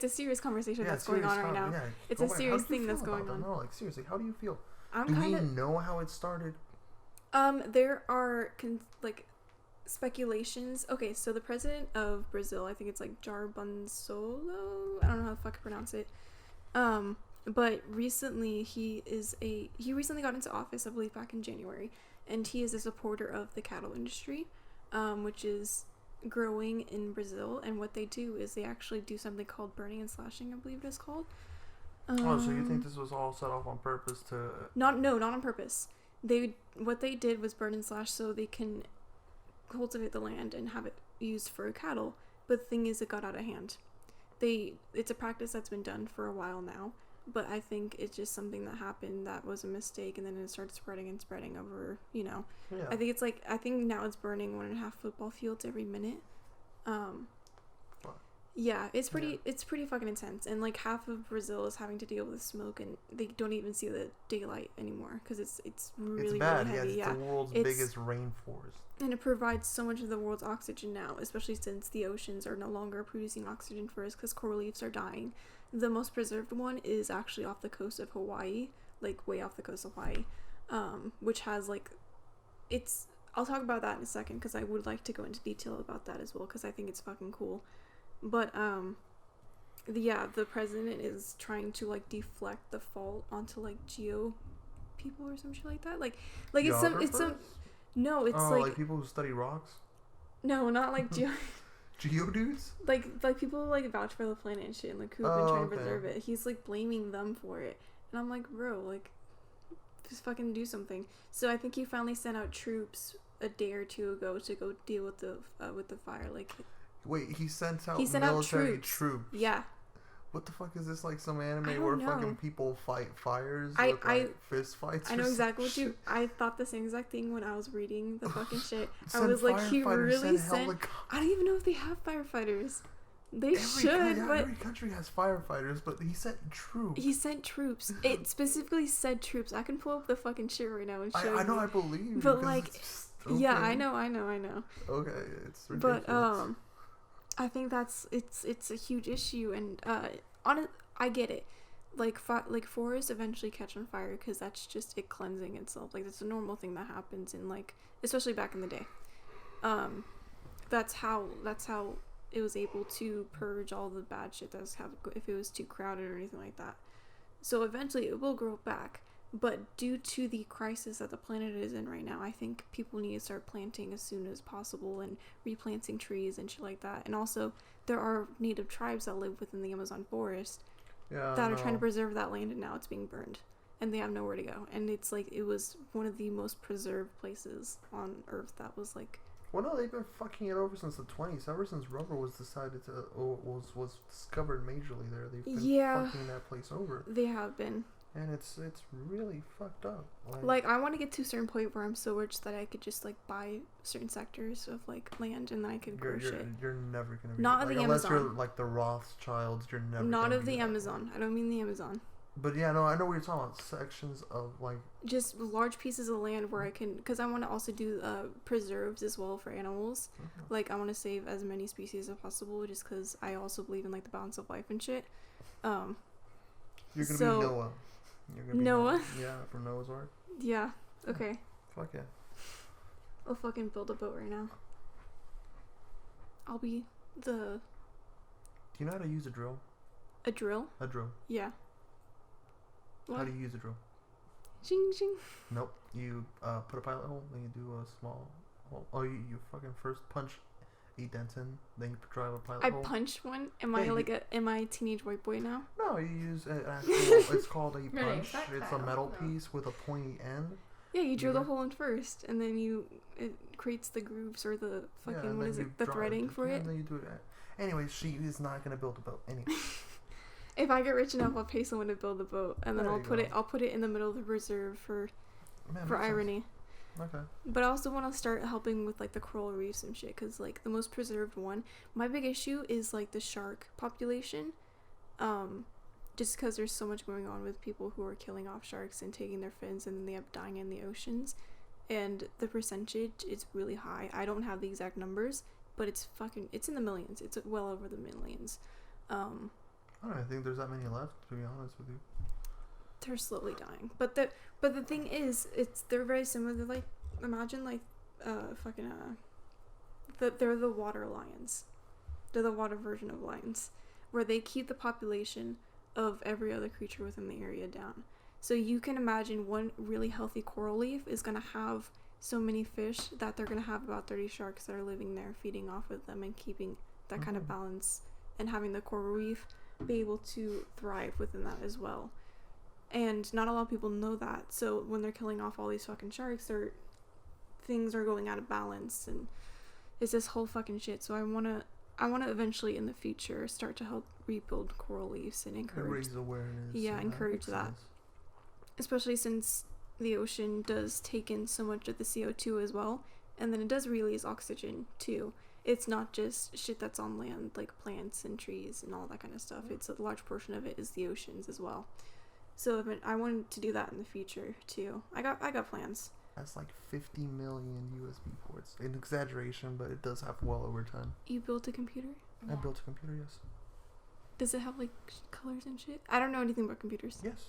a serious conversation that's going on right now. Yeah, it's a serious thing that's going on. No, like seriously, how do you feel? Do we know how it started? There are speculations. Okay, so the president of Brazil, I think it's like Jair Bolsonaro. I don't know how the fuck to pronounce it. But recently he recently got into office, I believe back in January, and he is a supporter of the cattle industry, which is growing in Brazil. And what they do is they actually do something called burning and slashing, I believe it is called. So you think this was all set off on purpose to? Not on purpose. What they did was burn and slash so they can cultivate the land and have it used for cattle. But the thing is, it got out of hand. It's a practice that's been done for a while now, but I think it's just something that happened that was a mistake, and then it started spreading over, Yeah. I think now it's burning 1.5 football fields every minute. Yeah, it's pretty fucking intense, and like half of Brazil is having to deal with smoke, and they don't even see the daylight anymore because it's really bad. Really heavy. It's the world's biggest rainforest, and it provides so much of the world's oxygen now, especially since the oceans are no longer producing oxygen for us because coral reefs are dying. The most preserved one is actually off the coast of Hawaii, like way off the coast of Hawaii, which has I'll talk about that in a second because I would like to go into detail about that as well because I think it's fucking cool. But the president is trying to like deflect the fault onto like geo people or some shit like that. Like it's some no, it's like people who study rocks. No, not like geo dudes. Like people like vouch for the planet and shit, and like who have been trying to preserve it. He's like blaming them for it, and I'm like, bro, like just fucking do something. So I think he finally sent out troops a day or two ago to go deal with the fire. Like. Wait, he sent out military troops. Yeah. What the fuck is this, like some anime where fucking people fight fires with fist fights? I know exactly what you. I thought the same exact thing when I was reading the fucking shit. I was like, he really sent. I don't even know if they have firefighters. Every country has firefighters, but he sent troops. He sent troops. It specifically said troops. I can pull up the fucking shit right now and show you. I know, I believe. But like, yeah, I know. Okay, it's ridiculous. But I think it's a huge issue, and I get it. Like forests eventually catch on fire because that's just it cleansing itself. Like that's a normal thing that happens in like especially back in the day. That's how it was able to purge all the bad shit that was if it was too crowded or anything like that. So eventually it will grow back. But due to the crisis that the planet is in right now, I think people need to start planting as soon as possible and replanting trees and shit like that. And also, there are native tribes that live within the Amazon forest that are trying to preserve that land, and now it's being burned. And they have nowhere to go. And it's like, it was one of the most preserved places on Earth that was like... Well, no, they've been fucking it over since the 20s. Ever since rubber was decided to... was discovered majorly there. They've been fucking that place over. They have been. and it's really fucked up. Like I want to get to a certain point where I'm so rich that I could just like buy certain sectors of like land and then I could grow shit. You're never gonna be not of like, the unless Amazon. you're like the Rothschilds. You're never not gonna of be the that Amazon. I don't mean the Amazon. But yeah, no, I know what you're talking about. Sections of like just large pieces of land where I can, because I want to also do preserves as well for animals. Like I want to save as many species as possible, just because I also believe in like the balance of life and shit. You're gonna be Noah. You're gonna be Noah? Yeah, from Noah's Ark. Yeah. Okay. Fuck yeah. I'll fucking build a boat right now. I'll be the. Do you know how to use a drill? A drill? A drill. Yeah. What? How do you use a drill? Shing shing. Nope. You put a pilot hole, then you do a small hole. Oh, you fucking first punch 8 dents in, then you drive a pilot hole. I punch one. Am I like am I a teenage white boy now? No, you use an actual. It's called a punch. It's a metal piece with a pointy end. Yeah, you drill the hole in first, and then it creates the grooves or the fucking what is it? The threading for it. And then you do it. Anyway, she is not gonna build a boat. Anyway. If I get rich enough, I'll pay someone to build a boat, and then There I'll you put go. it. I'll put it in the middle of the reserve for irony. Okay. But I also want to start helping with like the coral reefs and shit, because like the most preserved one. My big issue is like the shark population, just because there's so much going on with people who are killing off sharks and taking their fins, and then they end up dying in the oceans, and the percentage is really high. I don't have the exact numbers, but it's in the millions. It's well over the millions. I don't think there's that many left, to be honest with you. They're slowly dying, but the thing is, they're very similar. They're like, imagine like they're the water lions. They're the water version of lions, where they keep the population of every other creature within the area down. So you can imagine one really healthy coral reef is gonna have so many fish that they're gonna have about 30 sharks that are living there, feeding off of them and keeping that kind of balance, and having the coral reef be able to thrive within that as well. And not a lot of people know that, so when they're killing off all these fucking sharks, things are going out of balance, and it's this whole fucking shit. So I wanna eventually in the future start to help rebuild coral reefs and encourage, raise awareness. Yeah, encourage that. Especially since the ocean does take in so much of the CO2 as well, and then it does release oxygen too. It's not just shit that's on land, like plants and trees and all that kind of stuff. It's a large portion of it is the oceans as well. So I wanted to do that in the future too. I got plans. That's like 50 million USB ports. An exaggeration, but it does have well over 10. You built a computer? Yeah. I built a computer, yes. Does it have like colors and shit? I don't know anything about computers. Yes.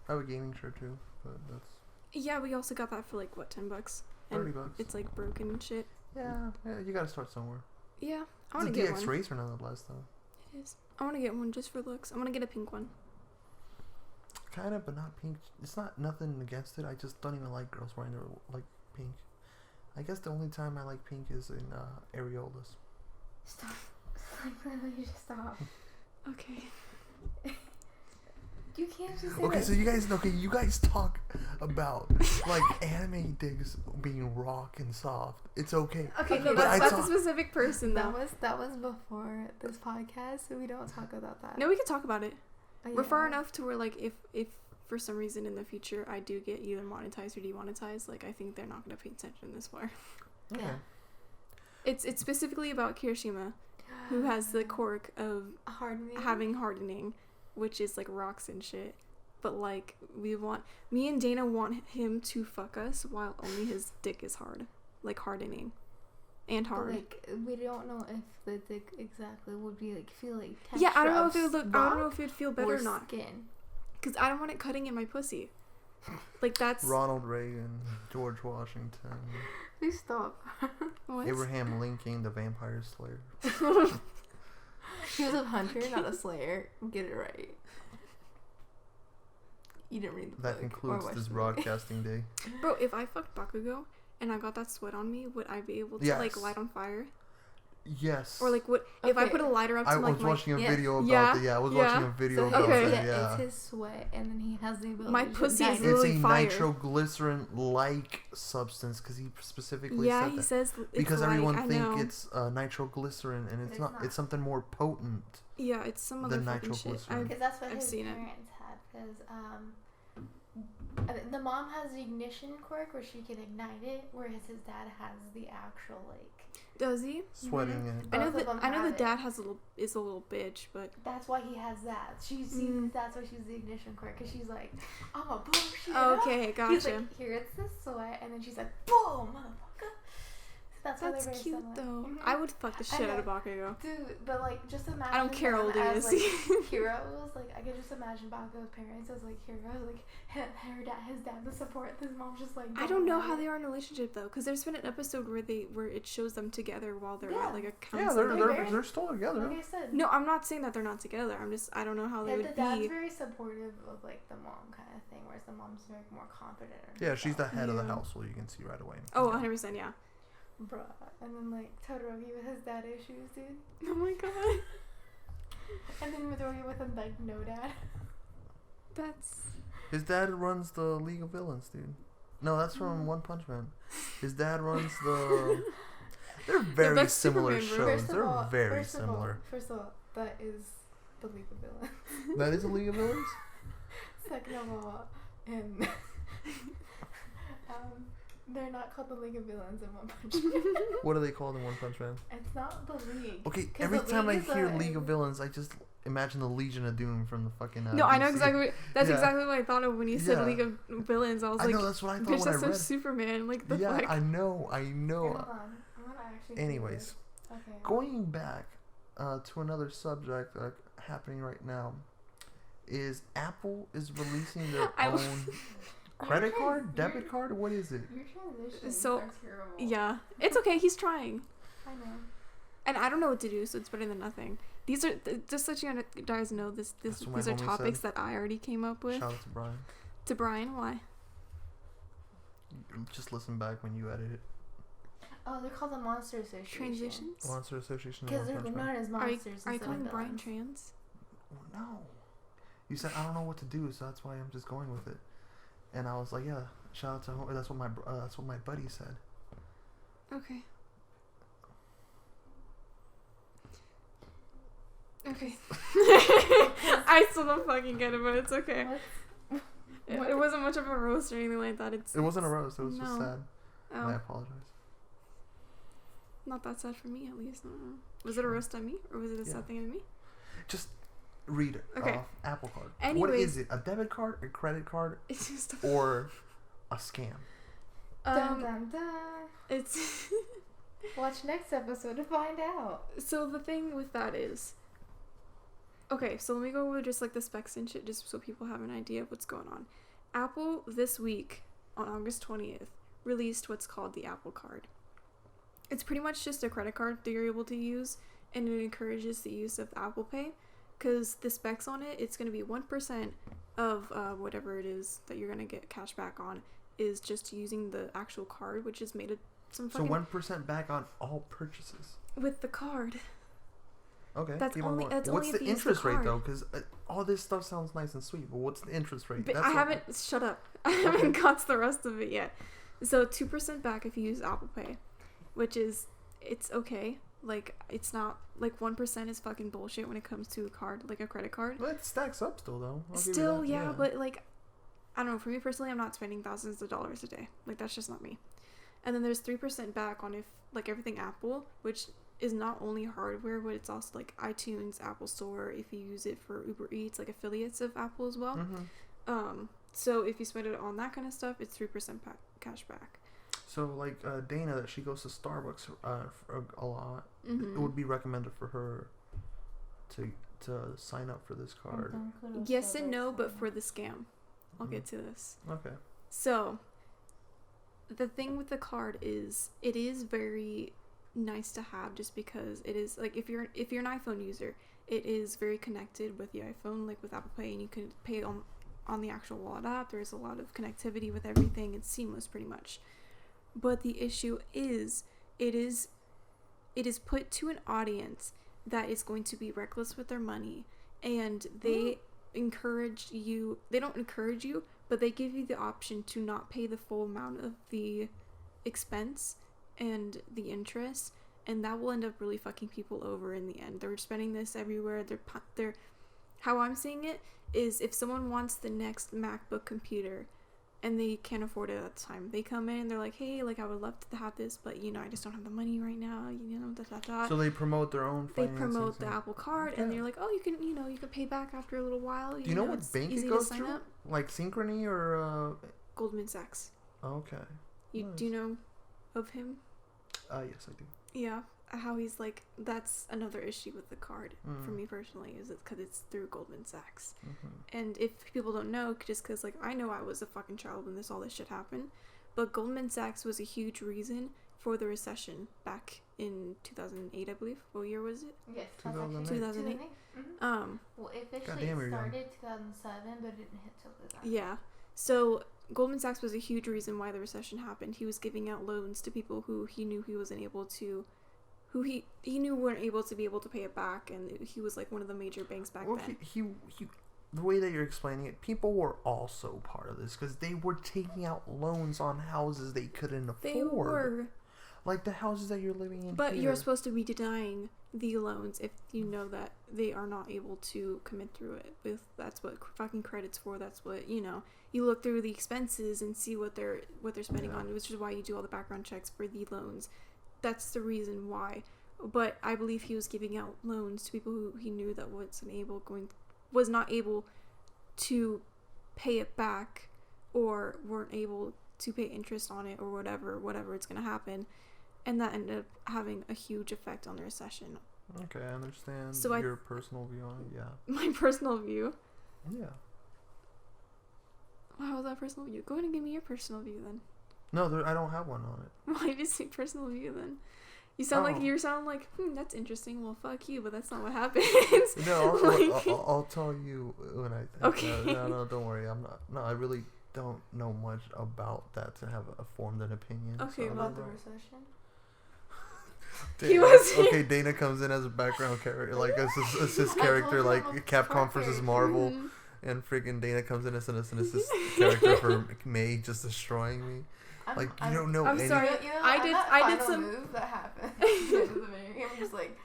I have a gaming chair too, but that's... Yeah, we also got that for like, what, $10? And $30. it's like broken and shit. Yeah, you gotta start somewhere. Yeah, I want to get get one. It's a DX Racer nonetheless, though. It is. I want to get one just for looks. I want to get a pink one. Kind of, but not pink. It's not nothing against it. I just don't even like girls wearing like pink. I guess the only time I like pink is in areolas. Stop. Like, literally just stop. Okay. You can't just say Okay, that. so you guys talk about like anime dicks being rock and soft. It's okay. Okay, no, that's a specific person though. That was before this podcast, so we don't talk about that. No, we can talk about it. Oh, We're far enough to where like if for some reason in the future I do get either monetized or demonetized, like I think they're not gonna pay attention this far. Okay. Yeah. It's specifically about Kirishima, who has the quirk of having hardening, which is like rocks and shit. But like me and Dayna want him to fuck us while only his dick is hard, like hardening, and hard. But, like, we don't know if the dick exactly would be like feel like texture. Yeah, I don't know of if it would look. I don't know if it'd feel better or or not. Skin. Because I don't want it cutting in my pussy. Like that's Ronald Reagan, George Washington, Please stop. what? Abraham Lincoln, the Vampire Slayer. He was a hunter, not a slayer. Get it right. You didn't read the That book. concludes this broadcasting day. Bro, if I fucked Bakugo and I got that sweat on me, would I be able to like light on fire? Yes. Or like if I put a lighter up to I like was watching a video about yeah, that. Yeah, I was yeah. watching a video So about okay. that. yeah, Yeah. it's his sweat, and then he has the ability. My to pussy dye is it. It's literally a fire. nitroglycerin-like substance because he specifically yeah, said he that. says it's Because like, everyone I think know. it's nitroglycerin, and it's not. not. It's something more potent. Yeah, it's some the other fucking shit. nitroglycerin. Because that's what I've his seen it. parents had. because the mom has the ignition quirk where she can ignite it, whereas his dad has the actual like. Does he? Sweating it. I know the dad is a little bitch, but that's why he has that. That's why she's the ignition quirk, because she's like, I'm a blow shit okay, up. gotcha. He's like, here, it's the sweat, and then she's like, boom, motherfucker. That's cute similar. though. I would fuck the shit out of Bakugo. Dude, but like, just imagine. I don't care how old he is. Like, heroes, like I could just imagine Bakugo's parents as like heroes, like his dad the support, his mom's just like. I don't know how they are in a relationship though, because there's been an episode where it shows them together while they're at like a counselor. Yeah, they're still together. Like I said. No, I'm not saying that they're not together. I don't know how they would be. The dad's very supportive of like the mom kind of thing, whereas the mom's very more confident. Yeah, she's the head of the household. You can see right away. Oh, 100%, yeah. Bruh. And then like Todoroki with his dad issues, dude. Oh my god. And then Midoriya with him like no dad. That's. His dad runs the League of Villains, dude. No, that's from One Punch Man. His dad runs the. They're very similar shows. They're very similar. First of all, that is the League of Villains. That is a League of Villains? Second of all, and they're not called the League of Villains in One Punch Man. What are they called in One Punch Man? It's not the League. Okay, every time I hear League of Villains, I just imagine the Legion of Doom from the fucking. No, I know exactly. That's exactly what I thought of when you said League of Villains. I was like, I know, that's what I thought bitch, when I that's read. so Superman. Like the fuck. I know. Hold on. I'm gonna actually. Anyways, going back to another subject happening right now, is Apple is releasing their own. Credit card? Debit card? What is it? Your transitions are terrible. Yeah. It's okay. He's trying. I know. And I don't know what to do, so it's better than nothing. These are, just so you guys know, these are topics that I already came up with. Shout out to Brian. To Brian? Why? Just listen back when you edit it. Oh, they're called the Monster Association. Transitions? Monster Association. Because they're known as monsters. Are you calling Brian trans? No. You said I don't know what to do, so that's why I'm just going with it. And I was like, yeah, shout out to that's what my buddy said. Okay. Okay. I still don't fucking get it, but it's okay. It wasn't much of a roast or anything like that. It wasn't a roast. It was just sad. Oh. And I apologize. Not that sad for me, at least. Was it a roast on me, or was it a sad thing on me? Just read it. Okay. Apple Card. Anyways, what is it? A debit card? A credit card? It's just or a scam? Dun, dun, dun. It's watch next episode to find out. So the thing with that is, okay, so let me go over just like the specs and shit, just so people have an idea of what's going on. Apple this week on August 20th released what's called the Apple Card. It's pretty much just a credit card that you're able to use, and it encourages the use of Apple Pay. Because the specs on it, it's going to be 1% of whatever it is that you're going to get cash back on is just using the actual card, which is made of some fucking... So 1% back on all purchases? With the card. Okay. That's only what's the interest rate, though? Because all this stuff sounds nice and sweet, but what's the interest rate? But shut up. I haven't got to the rest of it yet. So 2% back if you use Apple Pay, which is, it's okay. Like, it's not, like, 1% is fucking bullshit when it comes to a card, like a credit card. Well, it stacks up still, though. Still, yeah, but, like, I don't know, for me personally, I'm not spending thousands of dollars a day. Like, that's just not me. And then there's 3% back on everything Apple, which is not only hardware, but it's also, like, iTunes, Apple Store, if you use it for Uber Eats, like, affiliates of Apple as well. Mm-hmm. So if you spend it on that kind of stuff, it's 3% cash back. So, like, Dayna, that she goes to Starbucks a lot, Mm-hmm. it would be recommended for her to sign up for this card. Yes and no, but for the scam. I'll get to this. Okay. So, the thing with the card is, it is very nice to have just because it is, like, if you're an iPhone user, it is very connected with the iPhone, like with Apple Pay, and you can pay on the actual wallet app. There's a lot of connectivity with everything. It's seamless pretty much. But the issue is, it is put to an audience that is going to be reckless with their money, and they encourage you. They don't encourage you, but they give you the option to not pay the full amount of the expense and the interest, and that will end up really fucking people over in the end. They're spending this everywhere. how I'm seeing it is if someone wants the next MacBook computer and they can't afford it at the time, they come in and they're like, hey, like I would love to have this, but I just don't have the money right now, So they promote their own they financing. promote the Apple Card, and they're like, oh, you can pay back after a little while. Do you know what bank it goes through? Like Synchrony or Goldman Sachs. Okay. Nice. Do you know of him? Yes, I do. Yeah, how he's like, that's another issue with the card for me personally, is it because it's through Goldman Sachs. And if people don't know, just because like I know I was a fucking child when all this shit happened, but Goldman Sachs was a huge reason for the recession back in 2008, I believe. What year was it? Yes, 2008. Well, it officially started 2007, but it didn't hit till 2008. Yeah. So Goldman Sachs was a huge reason why the recession happened. He was giving out loans to people who he knew he wasn't able to, who he knew weren't able to be able to pay it back, and he was like one of the major banks back then. He the way that you're explaining it, people were also part of this because they were taking out loans on houses they couldn't afford. They were. Like the houses that you're living in. But you're supposed to be denying the loans if you know that they are not able to commit through it. That's what fucking credit's for. That's what you look through the expenses and see what they're spending on, which is why you do all the background checks for the loans. That's the reason why. But I believe he was giving out loans to people who he knew that was not able to pay it back, or weren't able to pay interest on it, or whatever it's gonna happen. And that ended up having a huge effect on the recession. Okay, I understand your personal view on it, yeah. My personal view? Yeah. How was that personal view? Go ahead and give me your personal view then. No, I don't have one on it. Why did you say personal view then? You sound like that's interesting. Well, fuck you, but that's not what happens. No, I'll tell you when I think. Okay. No, don't worry. I'm not. No, I really don't know much about that to have a formed an opinion. Okay, about the recession. Dayna comes in as a background character, like as his character, like Capcom versus Marvel, and freaking Dayna comes in as an assist character for May, just destroying me. You don't know. I'm sorry. I did some move that happened. I'm just like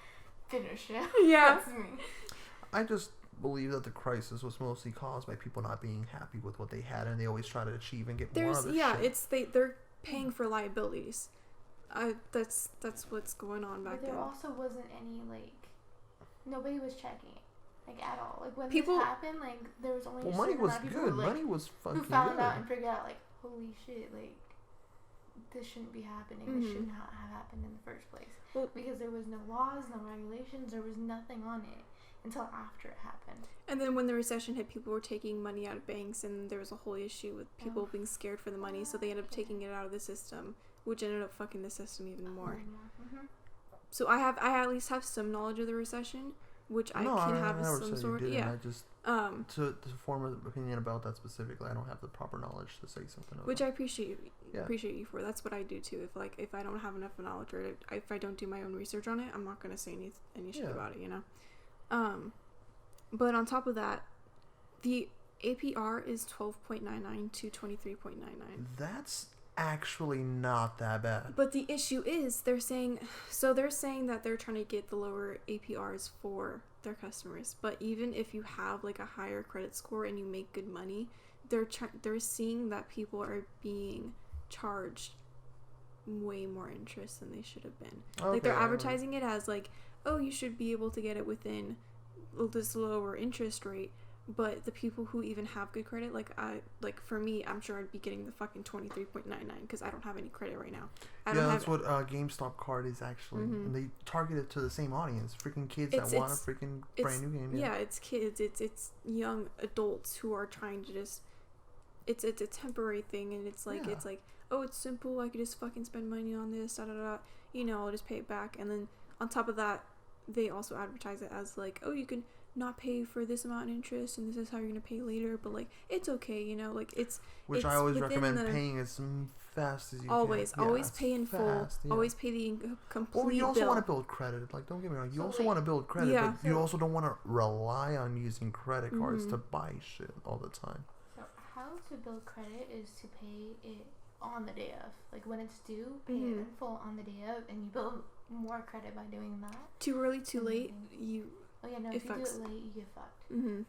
finish it. Yeah. That's me. I just believe that the crisis was mostly caused by people not being happy with what they had, and they always try to achieve and get more of it. Yeah, shit. They're paying for liabilities. That's what's going on back then. There also wasn't any nobody was checking it at all. When this happened, there was only money was good. Money was fucking good. Who found out and figured out holy shit, this shouldn't be happening. This shouldn't have happened in the first place. Well, because there was no laws, no regulations, there was nothing on it until after it happened. And then when the recession hit, people were taking money out of banks, and there was a whole issue with people being scared for the money, so they ended up taking it out of the system, which ended up fucking the system even more. So I at least have some knowledge of the recession, which I can have some sort. Yeah. I just to form an opinion about that specifically, I don't have the proper knowledge to say something about. Which I appreciate you for. That's what I do too. If I don't have enough knowledge, or if I don't do my own research on it, I'm not gonna say any shit about it. But on top of that, the APR is 12.99 to 23.99. That's actually not that bad. But the issue is they're saying that they're trying to get the lower APRs for their customers. But even if you have a higher credit score and you make good money, they're seeing that people are being charged way more interest than they should have been. Okay, they're advertising it as oh, you should be able to get it within this lower interest rate. But the people who even have good credit, for me, I'm sure I'd be getting the fucking 23.99 because I don't have any credit right now. That's what GameStop card is actually. And they target it to the same audience. Freaking kids that want a freaking brand new game. Yeah, it's kids. It's young adults who are trying to just... It's a temporary thing, and it's oh, it's simple. I could just fucking spend money on this, da-da-da. I'll just pay it back. And then on top of that, they also advertise it as oh, you can not pay for this amount in interest, and this is how you're gonna pay later, but it's okay, which I always recommend paying as fast as you always can. Always pay in full. Always pay the complete Well, you also bill. want to build credit. Don't get me wrong, you also want to build credit, but you also don't want to rely on using credit cards to buy shit all the time. So how to build credit is to pay it on the day of, when it's due, pay it in full on the day of, and you build more credit by doing that. Too early, too late. Oh yeah, no. If you do it late, you get fucked. Mm-hmm.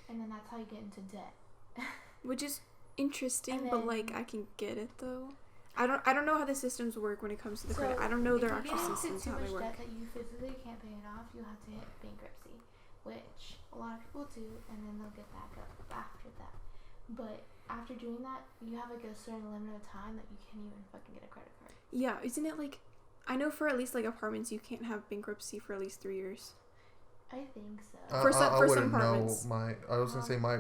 And then that's how you get into debt. Which is interesting, but like I can get it though. I don't know how the systems work when it comes to the credit. I don't know their actual systems how they work. If you get into too much debt that you physically can't pay it off, you have to hit bankruptcy, which a lot of people do, and then they'll get back up after that. But after doing that, you have like a certain limit of time that you can't even fucking get a credit card. Yeah, isn't it like, I know for at least like apartments, you can't have bankruptcy for at least 3 years. I think so. For some apartments. I was gonna say my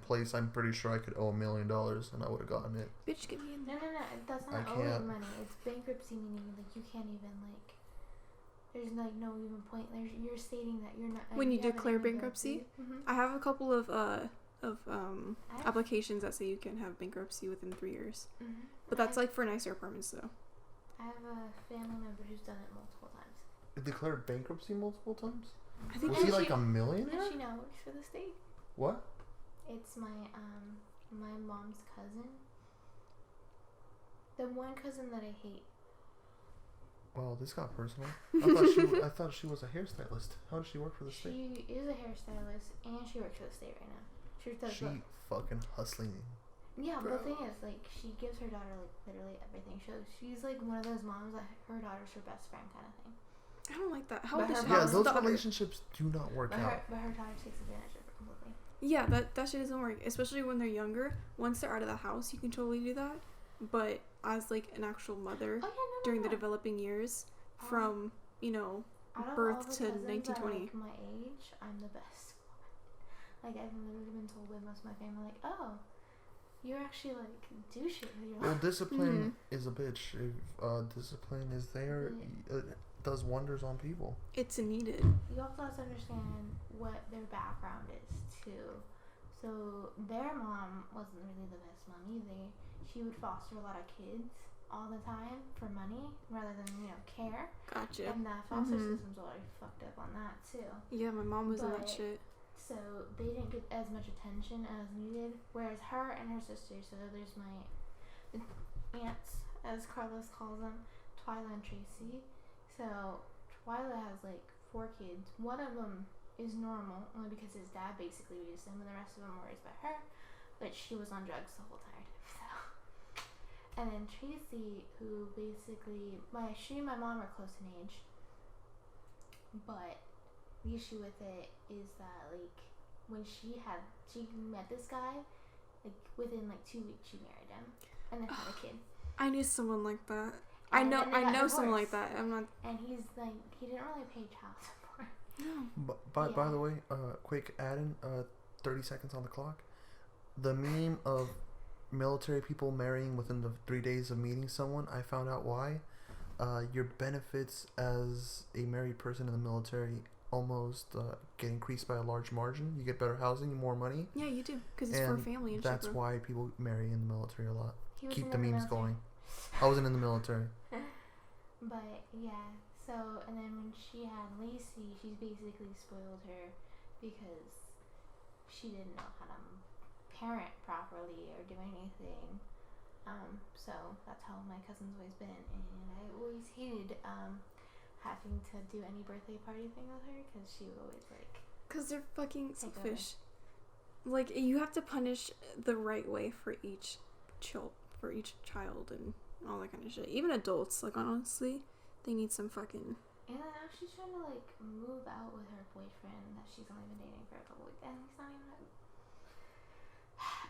place. I'm pretty sure I could owe $1 million, and I would have gotten it. Bitch, get me in. No. That's not owing money. It's bankruptcy, meaning like you can't even like. There's like no even point. You're stating that you're not. When you declare bankruptcy, I have a couple of applications that say you can have bankruptcy within 3 years. But that's like for nicer apartments though. I have a family member who's done it multiple times. Declared bankruptcy multiple times? I think was he like a millionaire? And she now works for the state. What? It's my mom's cousin. The one cousin that I hate. Well, this got personal. I thought she was a hairstylist. How does she work for the state? She is a hairstylist, and she works for the state right now. She fucking hustling. Yeah, but the thing is, like, she gives her daughter like literally everything. She's like one of those moms that her daughter's her best friend kind of thing. I don't like that. How old is she? Yeah, those relationships do not work out. But her daughter takes advantage of it completely. Yeah, that shit doesn't work. Especially when they're younger. Once they're out of the house, you can totally do that. But as like an actual mother during the developing years, from birth to 1920. Like my age, I'm the best one. Like I've literally been told by most of my family, like, oh, you actually like do shit with your life. Well, discipline is a bitch. If discipline is there, it does wonders on people. It's needed. You also have to understand what their background is too. So their mom wasn't really the best mom either. She would foster a lot of kids all the time for money rather than care. Gotcha. And that foster system's already fucked up on that too. Yeah, my mom was in that shit. So they didn't get as much attention as needed. Whereas her and her sister, so there's my aunts, as Carlos calls them, Twyla and Tracy. So Twyla has like 4 kids. One of them is normal only because his dad basically raised him, and the rest of them were raised by her. But she was on drugs the whole time. So, and then Tracy, who basically she and my mom are close in age, but the issue with it is that like when she met this guy, like within like 2 weeks she married him and then had a kid. I knew someone like that. I know someone like that. I'm not. And he's like, he didn't really pay child support. No. By the way, quick add-in, 30 seconds on the clock. The meme of military people marrying within the 3 days of meeting someone, I found out why. Your benefits as a married person in the military almost get increased by a large margin. You get better housing, more money. Yeah, you do, because it's for family and that's shit, why people marry in the military a lot. Keep the memes going. I wasn't in the military. But yeah, so and then when she had Lacey, she basically spoiled her because she didn't know how to parent properly or do anything. So that's how my cousin's always been, and I always hated having to do any birthday party thing with her because she would always like. Because they're fucking selfish. Like you have to punish the right way for each child and all that kind of shit. Even adults, like honestly, they need some fucking. And then now she's trying to like move out with her boyfriend that she's only been dating for a couple weeks, and he's not even.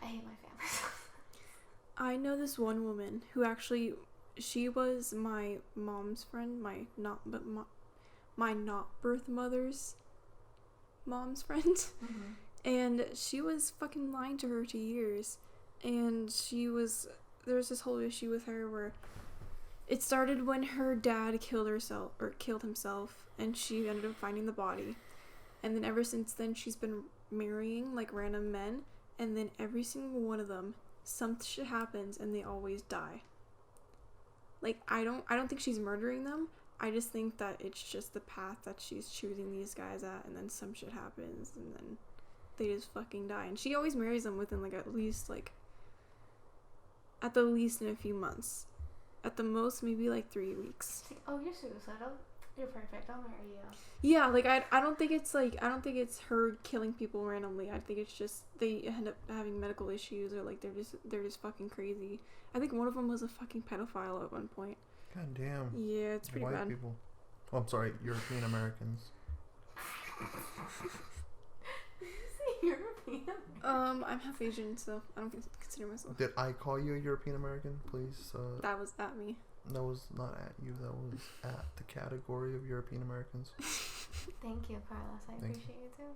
I hate my family. I know this one woman who actually, she was my mom's friend, my not birth mother's mom's friend, and she was fucking lying to her for years, and there was this whole issue with her where it started when her dad killed himself, and she ended up finding the body, and then ever since then she's been marrying like random men, and then every single one of them, some shit happens and they always die. Like I don't think she's murdering them. I just think that it's just the path that she's choosing these guys at, and then some shit happens and then they just fucking die. And she always marries them within like at the least in a few months. At the most maybe like 3 weeks. Oh, you're suicidal? You're perfect. I'll marry you. Yeah, like I don't think it's her killing people randomly. I think it's just they end up having medical issues or like they're just fucking crazy. I think one of them was a fucking pedophile at one point. God damn. Yeah, it's pretty White bad. people. Oh, I'm sorry, European Americans. Did you say European? I'm half Asian, so I don't consider myself. Did I call you a European American? Please. That was at me. That was not at you. That was at the category of European Americans. Thank you, Carlos. I appreciate you too.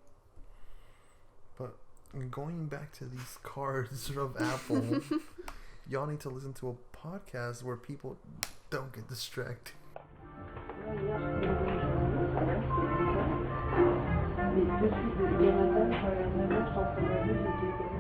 But going back to these cards of Apple, y'all need to listen to a podcast where people don't get distracted. Les deux suites de Jonathan, par la même, sont probablement